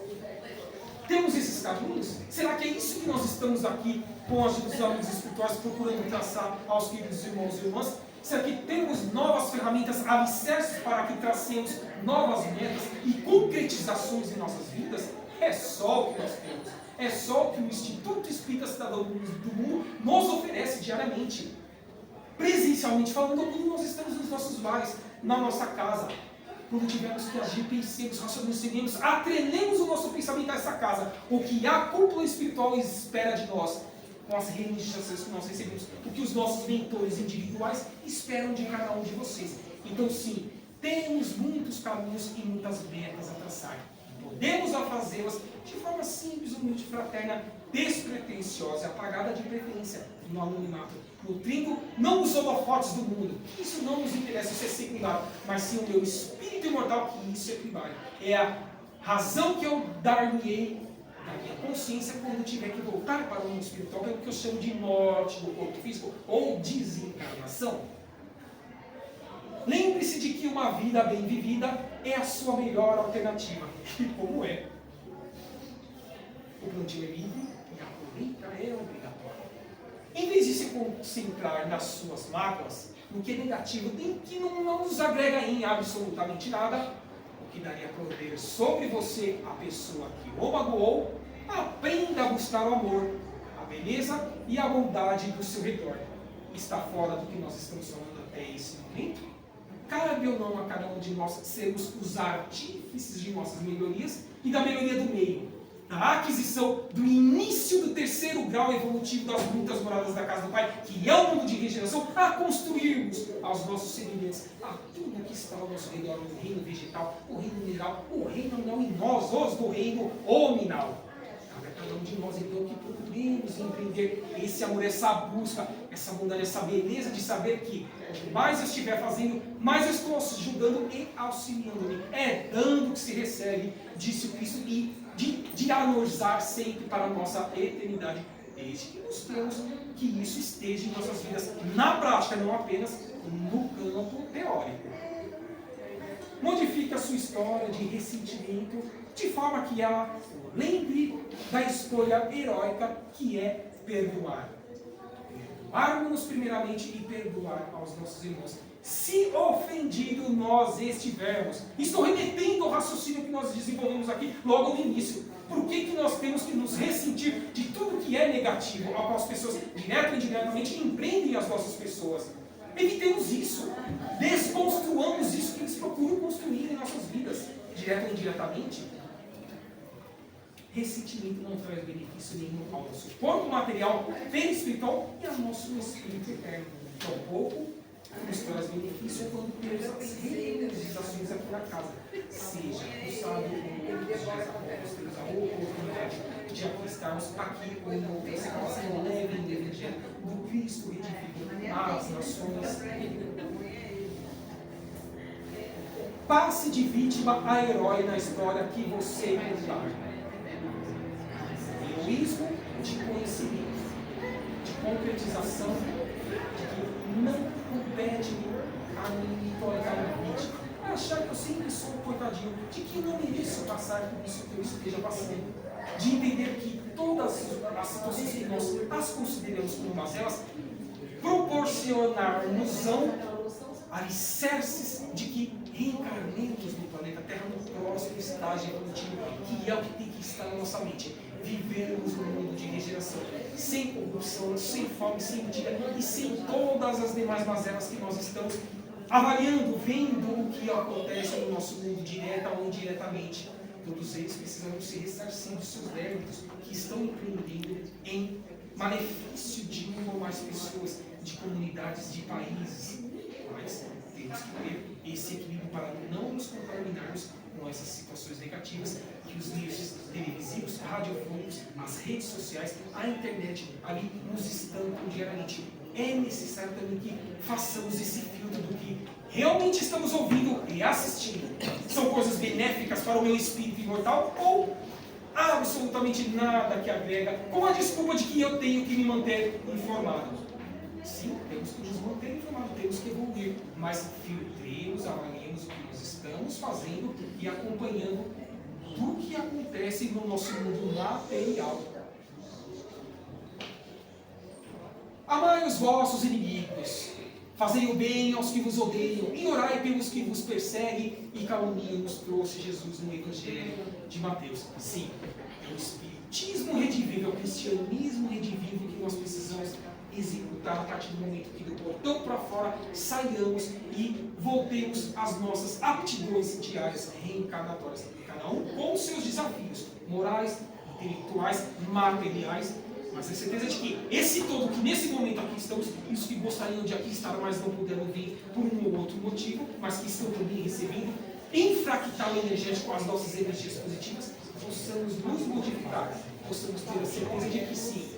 Temos esses caminhos? Será que é isso que nós estamos aqui com os amigos espirituais procurando traçar aos queridos irmãos e irmãs? Será que temos novas ferramentas, alicerces para que tracemos novas metas e concretizações em nossas vidas? É só o que nós temos. É só o que o Instituto Espírita Cidadão do Mundo nos oferece diariamente. Presencialmente falando, quando nós estamos nos nossos lares, na nossa casa. Quando tivermos que agir, pensemos, raciocinemos, atrelemos o nosso pensamento a essa casa. O que a cúpula espiritual espera de nós, com as reminiscências que nós recebemos, o que os nossos mentores individuais esperam de cada um de vocês. Então, sim, temos muitos caminhos e muitas metas a traçar. Podemos fazê-las de forma simples, humilde, fraterna, despretensiosa, apagada de preferência, no anonimato, nutrindo não os holofotes do mundo. Isso não nos interessa, isso é secundário, mas sim o meu espírito imortal, que isso é primário. É a razão que eu dar-me-ei da minha consciência quando tiver que voltar para o mundo espiritual, que é o que eu chamo de morte do corpo físico ou desencarnação. Lembre-se de que uma vida bem vivida é a sua melhor alternativa. E como é? O plantio é livre e a colheita é obrigatória. Em vez de se concentrar nas suas mágoas, no que é negativo, em que não nos agrega em absolutamente nada, o que daria poder sobre você a pessoa que o magoou, aprenda a buscar o amor, a beleza e a bondade do seu redor. Está fora do que nós estamos falando até esse momento? Cabe ou não a cada um de nós sermos os artífices de nossas melhorias e da melhoria do meio, da aquisição do início do terceiro grau evolutivo das muitas moradas da casa do Pai, que é o mundo de regeneração, a construirmos aos nossos semelhantes, a tudo que está ao nosso redor, o reino vegetal, o reino mineral, o reino não em nós, os do reino hominal. Cabe a cada um de nós, então, que procuremos empreender esse amor, essa busca, essa bondade, essa beleza de saber que quanto mais eu estiver fazendo, mais eu estou ajudando e auxiliando-me. É dando que se recebe, disse o Cristo, e de dialogar sempre para a nossa eternidade, desde que busquemos que isso esteja em nossas vidas na prática, não apenas no campo teórico. Modifique a sua história de ressentimento de forma que ela lembre da escolha heróica que é perdoar. Perdoarmos primeiramente e perdoar aos nossos irmãos. Se ofendido nós estivermos. Estou remetendo ao raciocínio que nós desenvolvemos aqui logo no início. Por que nós temos que nos ressentir de tudo que é negativo ao qual as pessoas, direto ou indiretamente, empreendem as nossas pessoas? Evitemos isso. Desconstruamos isso que eles procuram construir em nossas vidas, direto ou indiretamente. Ressentimento não traz benefício nenhum ao nosso corpo material, perispiritual e ao nosso espírito eterno. Tampouco nos traz benefício quando temos as realizações aqui na casa. Seja no sábado, nós temos a oportunidade de aqui estarmos aqui com essa relação leve e evangelho do Cristo redivivo às nações. Passe de vítima a herói na história que você contar. Egoísmo de conhecimento, de concretização, de que não compete a mim me tornar uma vítima. Achar que eu sempre sou um coitadinho, de que não mereço passar por isso que eu esteja passando. De entender que todas as situações que nós as consideramos como mazelas, proporcionar-nos-ão alicerces de que reencarnemos no planeta Terra no próximo estágio evolutivo, que é o que tem que estar na nossa mente. Vivermos no mundo de regeneração, sem corrupção, sem fome, sem mentira e sem todas as demais mazelas que nós estamos avaliando, vendo o que acontece no nosso mundo, direta ou indiretamente. Todos eles precisam ser ressarcidos dos seus débitos, que estão empreendendo em malefício de uma ou mais pessoas, de comunidades, de países. Mas temos que ter esse equilíbrio para não nos contaminarmos com essas situações negativas que os meios televisivos, radiofônicos, as redes sociais, a internet ali nos estampam diariamente. É necessário também que façamos esse filtro do que realmente estamos ouvindo e assistindo. São coisas benéficas para o meu espírito imortal ou absolutamente nada que agrega, com a desculpa de que eu tenho que me manter informado? Sim, temos que nos manter informados, temos que evoluir, mas filtremos, avaliemos o que nós estamos fazendo e acompanhando do que acontece no nosso mundo material. Amai os vossos inimigos, fazei o bem aos que vos odeiam, e orai pelos que vos perseguem e caluniam, nos trouxe Jesus no Evangelho de Mateus. Sim, é o Espiritismo redivivo, é o cristianismo redivivo que nós precisamos executar a partir do momento que do portão para fora saiamos e voltemos às nossas aptidões diárias reencarnatórias. Cada um com os seus desafios morais, intelectuais, materiais, mas a certeza de que esse todo que nesse momento aqui estamos, e os que gostariam de aqui estar, mas não puderam vir por um ou outro motivo, mas que estão também recebendo, em fractal energético as nossas energias positivas, possamos nos modificar, possamos ter a certeza de que sim,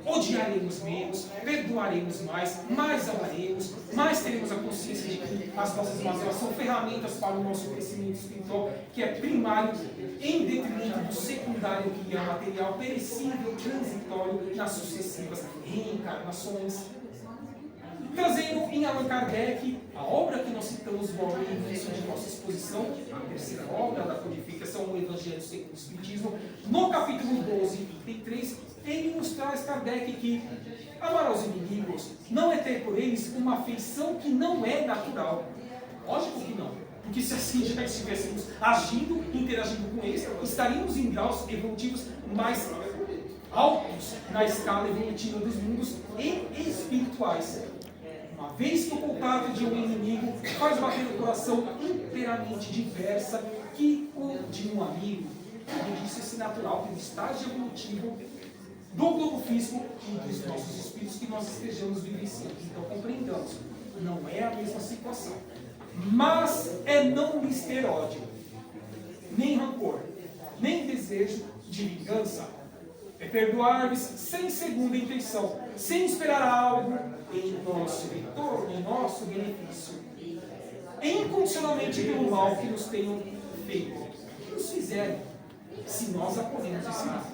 odiaremos menos, perdoaremos mais amaremos, mais teremos a consciência de que as nossas mazelas são ferramentas para o nosso crescimento espiritual, que é primário, em detrimento do secundário, que é material, perecível, transitório, nas sucessivas reencarnações. Trazendo em Allan Kardec a obra que nós citamos logo no início de nossa exposição, a terceira obra da codificação, o Evangelho segundo o Espiritismo, no capítulo 12, 33, ele nos traz, Kardec, que amar aos inimigos não é ter por eles uma afeição que não é natural. Lógico que não, porque se assim já estivéssemos agindo, interagindo com eles, estaríamos em graus evolutivos mais altos na escala evolutiva dos mundos e espirituais. Uma vez que o contato de um inimigo faz bater o coração inteiramente diversa que o de um amigo. Como disse, esse natural, pelo estágio evolutivo do globo físico e dos nossos espíritos que nós estejamos vivenciando. Então compreendamos, não é a mesma situação. Mas é não lhes ter ódio, nem rancor, nem desejo de vingança. É perdoar-lhes sem segunda intenção, sem esperar algo em nosso retorno, em nosso benefício. Incondicionalmente pelo mal que nos tenham feito, que nos fizeram, se nós acolhemos esse mal.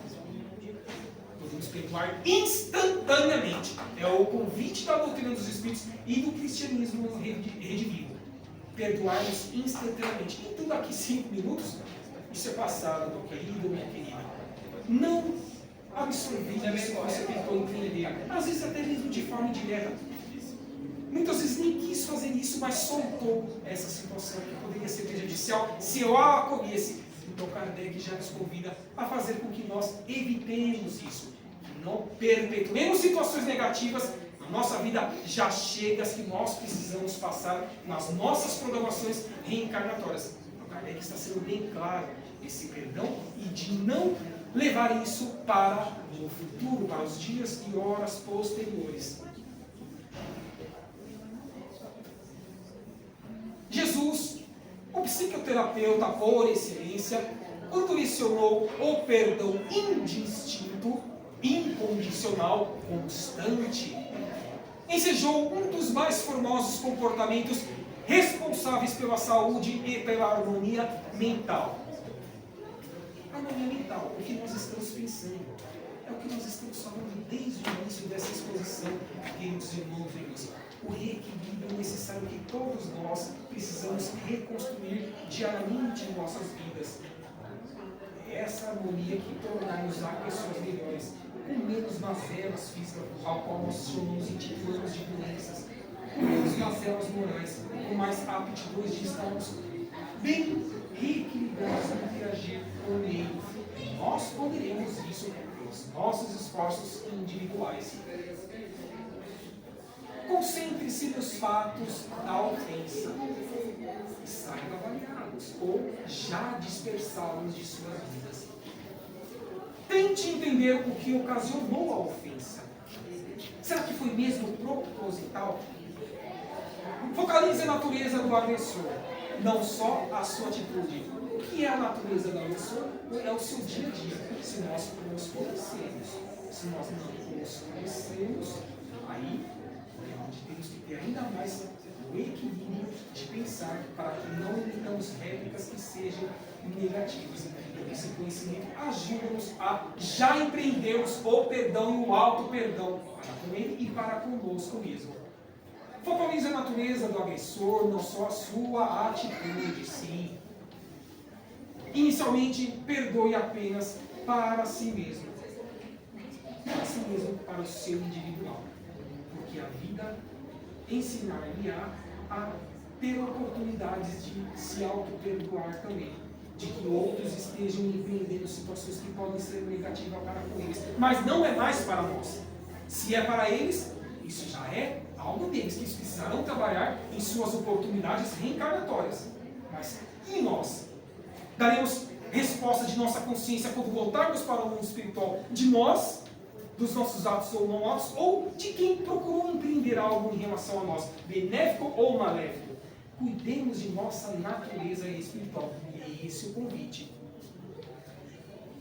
Podemos perdoar instantaneamente. É o convite da doutrina dos Espíritos e do cristianismo redivivo. Perdoar-nos instantaneamente. Então, daqui 5 minutos, isso é passado, meu querido, minha querida. Não absorver isso que você tentou entender. Às vezes até mesmo de forma indireta. Muitas vezes nem quis fazer isso, mas soltou essa situação que poderia ser prejudicial se eu a acolhesse. Então Kardec já nos convida a fazer com que nós evitemos isso. Não perpetuemos situações negativas. A nossa vida já chega às que nós precisamos passar nas nossas programações reencarnatórias. Então Kardec está sendo bem claro esse perdão e de não levar isso para o futuro, para os dias e horas posteriores. Jesus, o psicoterapeuta por excelência, quando lecionou o perdão indistinto, incondicional, constante, ensejou um dos mais formosos comportamentos responsáveis pela saúde e pela harmonia mental. Harmonia mental, o que nós estamos pensando, é o que nós estamos falando desde o início dessa exposição, queridos irmãos e irmãs. O reequilíbrio necessário que todos nós precisamos reconstruir diariamente em nossas vidas. É essa harmonia que tornar-nos-á pessoas melhores, com menos mazelas físicas, ao qual nós chamamos e intitulamos de doenças, com menos mazelas morais, com mais aptidões de estarmos bem reequilibrados e interagir com o meio. Nós poderemos isso com os nossos esforços individuais. Concentre-se nos fatos da ofensa e saiba avaliá-los ou já dispersá-los de suas vidas. Tente entender o que ocasionou a ofensa. Será que foi mesmo proposital? Focalize a natureza do agressor, não só a sua atitude. O que é a natureza do agressor? É o seu dia a dia. Se nós os conhecemos, se nós não os conhecemos, aí é onde temos que ter ainda mais o equilíbrio de pensar para que não imitamos réplicas que sejam negativas. Esse conhecimento ajuda-nos a já empreendermos o perdão e o auto-perdão para com ele e para conosco mesmo. Focalize a natureza do agressor, não só a sua atitude, sim. Inicialmente, perdoe apenas para si mesmo. Para si mesmo, para o seu individual. Porque a vida ensinar-lhe-á a ter oportunidades de se auto-perdoar também. De que outros estejam empreendendo situações que podem ser negativas para com eles. Mas não é mais para nós. Se é para eles, isso já é algo deles, que eles precisarão trabalhar em suas oportunidades reencarnatórias. Mas e nós? Daremos resposta de nossa consciência quando voltarmos para o mundo espiritual de nós, dos nossos atos ou não atos, ou de quem procurou empreender algo em relação a nós, benéfico ou maléfico? Cuidemos de nossa natureza espiritual. E é esse o convite.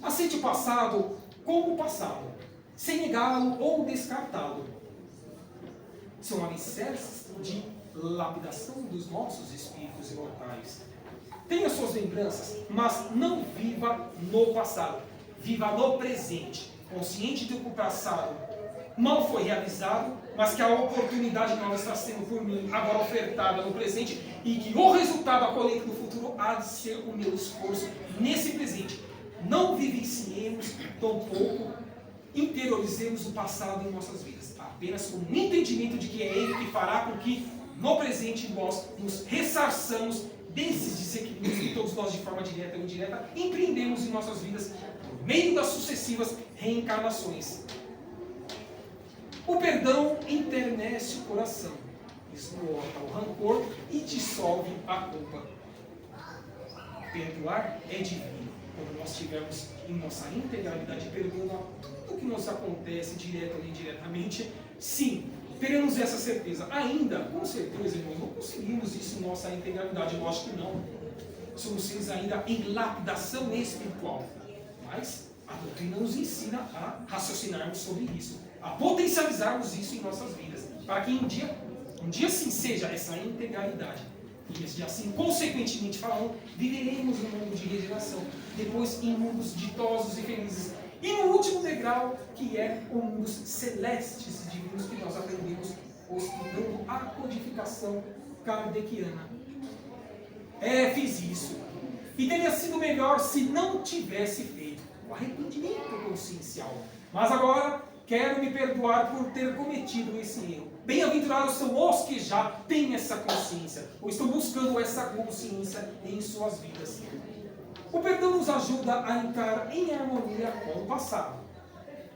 Aceite o passado como passado, sem negá-lo ou descartá-lo. São alicerces de lapidação dos nossos espíritos imortais. Tenha suas lembranças, mas não viva no passado. Viva no presente, consciente de que o passado não foi realizado, mas que a oportunidade nova está sendo por mim agora ofertada no presente e que o resultado, a colheita do futuro, há de ser o meu esforço nesse presente. Não vivenciemos, tampouco interiorizemos o passado em nossas vidas, apenas com o entendimento de que é Ele que fará com que no presente nós nos ressarçamos desses desequilíbrios que todos nós, de forma direta ou indireta, empreendemos em nossas vidas por meio das sucessivas reencarnações. O perdão enternece o coração, esgota o rancor e dissolve a culpa. Perdoar é divino. Quando nós estivermos em nossa integralidade perdoando a tudo que nos acontece, direto ou indiretamente, sim, teremos essa certeza. Ainda, com certeza, irmãos, não conseguimos isso em nossa integralidade, eu acho que não. Somos seres ainda em lapidação espiritual. Mas a doutrina nos ensina a raciocinarmos sobre isso, a potencializarmos isso em nossas vidas, para que um dia sim seja essa integralidade. E assim, consequentemente falando, viveremos um mundo de regeneração, depois em mundos ditosos e felizes. E no último degrau, que é o mundo celestes e divinos que nós aprendemos estudando a codificação kardeciana. Fiz isso. E teria sido melhor se não tivesse feito. O arrependimento consciencial. Mas agora, quero me perdoar por ter cometido esse erro. Bem-aventurados são os que já têm essa consciência, ou estão buscando essa consciência em suas vidas. O perdão nos ajuda a entrar em harmonia com o passado.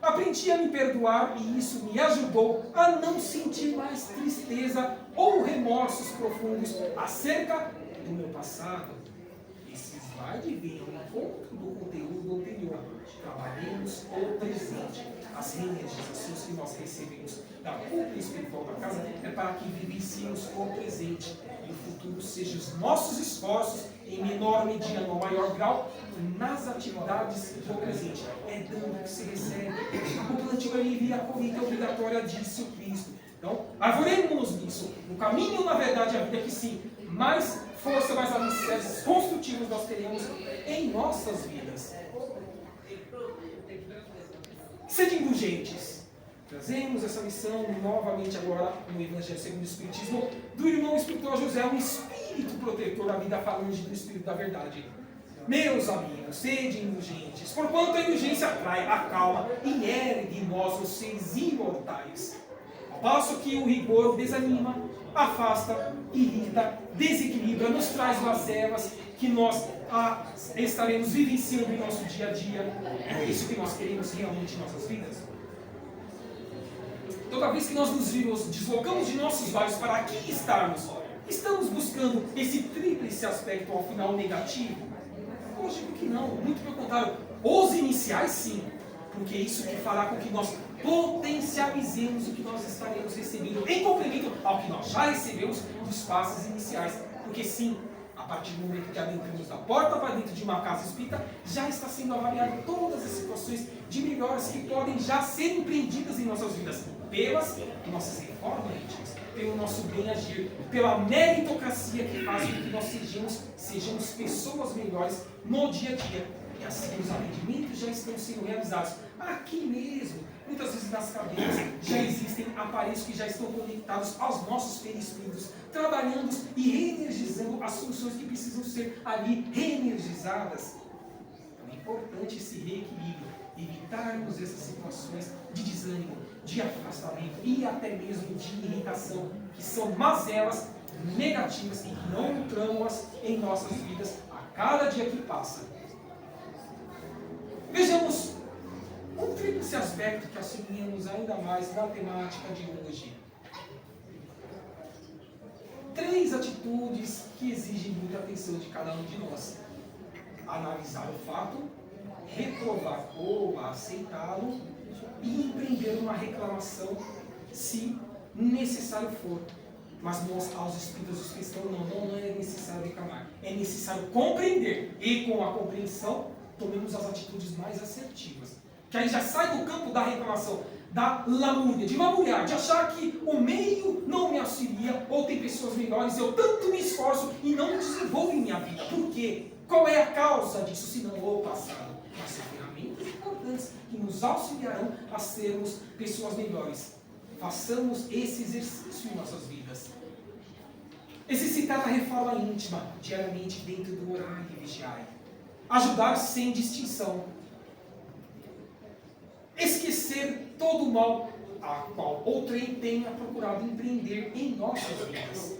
Aprendi a me perdoar e isso me ajudou a não sentir mais tristeza ou remorsos profundos acerca do meu passado. Esses vai e vem ao encontro do conteúdo anterior. Trabalhemos o presente. As reenergizações que nós recebemos da culpa espiritual da casa é para que vivenciemos o presente e o futuro seja os nossos esforços em menor medida, no maior grau, nas atividades do presente. É dando que se recebe. O plantio alivia a colheita obrigatória, disse o Cristo. Então, arvoremos-nos nisso. No caminho, na verdade, a vida que sim, mais força, mais alicerces construtivos nós teremos em nossas vidas. Sede indulgentes. Trazemos essa lição novamente agora no Evangelho segundo o Espiritismo do irmão espiritual José, um espírito protetor da vida falante do Espírito da Verdade. Meus amigos, sede indulgentes, porquanto a indulgência atrai, acalma e ergue em nós os seres imortais. Ao passo que o rigor desanima, afasta, irrita, desequilibra, nos traz mazelas que nós estaremos vivenciando em nosso dia a dia. É isso que nós queremos realmente em nossas vidas. Então toda vez que nós nos deslocamos de nossos bairros para aqui estarmos, estamos buscando esse tríplice aspecto ao final negativo? Lógico que não, muito pelo contrário. Os iniciais sim, porque é isso que fará com que nós potencializemos o que nós estaremos recebendo em complemento ao que nós já recebemos dos passos iniciais. Porque sim, a partir do momento que adentramos da porta para dentro de uma casa espírita, já está sendo avaliado todas as situações de melhoras que podem já ser empreendidas em nossas vidas, pelas nossas reformas íntimas, pelo nosso bem-agir, pela meritocracia que faz com que nós sejamos pessoas melhores no dia a dia. E assim os atendimentos já estão sendo realizados aqui mesmo. Muitas vezes nas cadeiras já existem aparelhos que já estão conectados aos nossos perispíritos, trabalhando e reenergizando as funções que precisam ser ali reenergizadas. Então é importante esse reequilíbrio, evitarmos essas situações de desânimo, de afastamento e até mesmo de irritação, que são mazelas negativas e que não nutramos em nossas vidas a cada dia que passa. Vejamos um tríplice aspecto que assumimos ainda mais na temática de hoje. 3 atitudes que exigem muita atenção de cada um de nós. Analisar o fato, reprovar ou aceitá-lo e empreender uma reclamação se necessário for. Mas nós, aos espíritos dos cristãos, não é necessário reclamar. É necessário compreender. E com a compreensão, tomemos as atitudes mais assertivas. Que aí já sai do campo da reclamação, da lamúria, de lamuriar, de achar que o meio não me auxilia, ou tem pessoas melhores, eu tanto me esforço e não desenvolvo em minha vida. Por quê? Qual é a causa disso, se não o passado? Mas são ferramentas importantes que nos auxiliarão a sermos pessoas melhores. Façamos esse exercício em nossas vidas. Exercitar a reforma íntima diariamente dentro do horário e vigiar. Ajudar sem distinção. Esquecer todo o mal a qual outrem tenha procurado empreender em nossas vidas.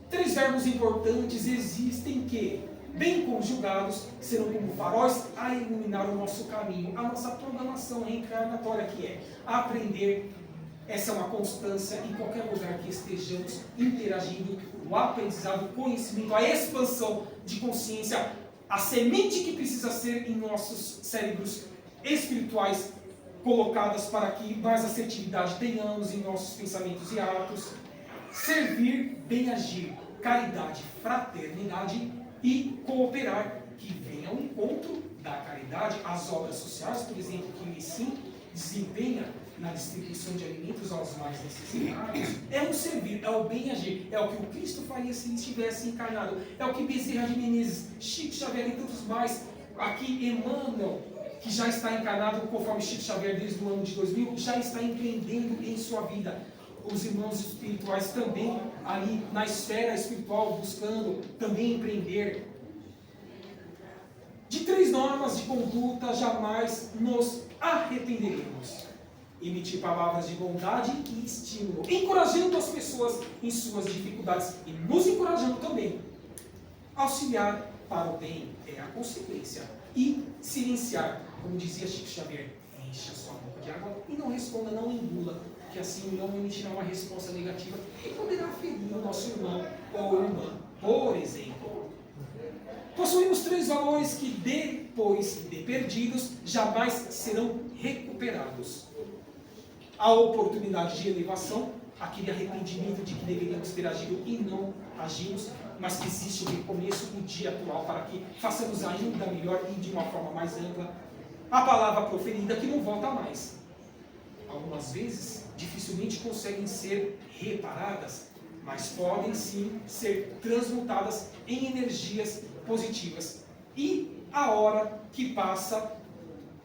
3 verbos importantes existem que, bem conjugados, serão como faróis a iluminar o nosso caminho, a nossa programação reencarnatória, que é aprender. Essa é uma constância em qualquer lugar que estejamos interagindo, o aprendizado, o conhecimento, a expansão de consciência, a semente que precisa ser em nossos cérebros espirituais colocadas para que mais assertividade tenhamos em nossos pensamentos e atos. Servir, bem agir, caridade, fraternidade e cooperar, que vem ao encontro da caridade, as obras sociais, por exemplo, que o sim desempenha na distribuição de alimentos aos mais necessitados, é um servir, é o bem agir, é o que o Cristo faria se ele estivesse encarnado, é o que Bezerra de Menezes, Chico Xavier e tantos mais, aqui Emmanuel, que já está encarnado conforme Chico Xavier desde o ano de 2000, já está empreendendo em sua vida. Os irmãos espirituais também ali na esfera espiritual buscando também empreender. De 3 normas de conduta jamais nos arrependeremos. Emitir palavras de bondade e estímulo, encorajando as pessoas em suas dificuldades e nos encorajando também. Auxiliar para o bem é a consequência. E silenciar, como dizia Chico Xavier, encha sua boca de água e não responda, não engula, que assim não emitirá uma resposta negativa e poderá ferir o nosso irmão ou irmã. Por exemplo, possuímos 3 valores que depois de perdidos jamais serão recuperados. A oportunidade de elevação, aquele arrependimento de que deveríamos ter agido e não agimos, mas que existe o recomeço no dia atual para que façamos ainda melhor e de uma forma mais ampla. A palavra proferida que não volta mais. Algumas vezes, dificilmente conseguem ser reparadas, mas podem sim ser transmutadas em energias positivas. E a hora que passa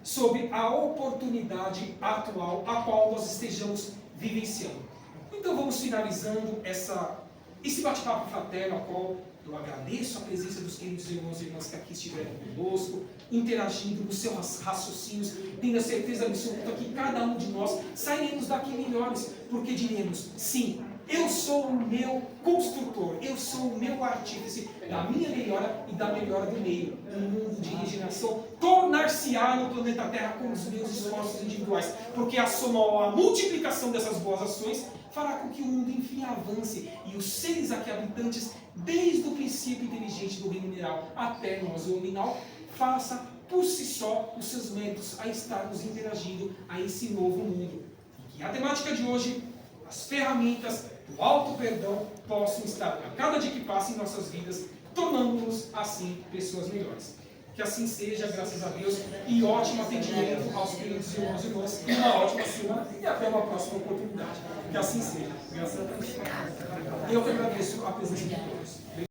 sobre a oportunidade atual a qual nós estejamos vivenciando. Então vamos finalizando esse bate-papo fraterno, ao qual eu agradeço a presença dos queridos irmãos e irmãs que aqui estiveram conosco, interagindo nos seus raciocínios, tendo a certeza absoluta que cada um de nós sairemos daqui melhores, porque diremos, sim, Eu sou o meu construtor, eu sou o meu artífice da minha melhora e da melhora do meio. Um mundo de regeneração tornar-se-á no planeta Terra com os meus esforços individuais, porque a soma ou a multiplicação dessas boas ações fará com que o mundo enfim avance e os seres aqui habitantes, desde o princípio inteligente do reino mineral até nós, o nominal, faça por si só os seus méritos a estarmos interagindo a esse novo mundo. E que a temática de hoje, as ferramentas do auto-perdão, possam estar a cada dia que passa em nossas vidas, tornando-nos assim pessoas melhores. Que assim seja, graças a Deus, e ótimo atendimento aos queridos irmãos e irmãs, e uma ótima semana e até uma próxima oportunidade. Que assim seja, graças a Deus. Eu que agradeço a presença de todos.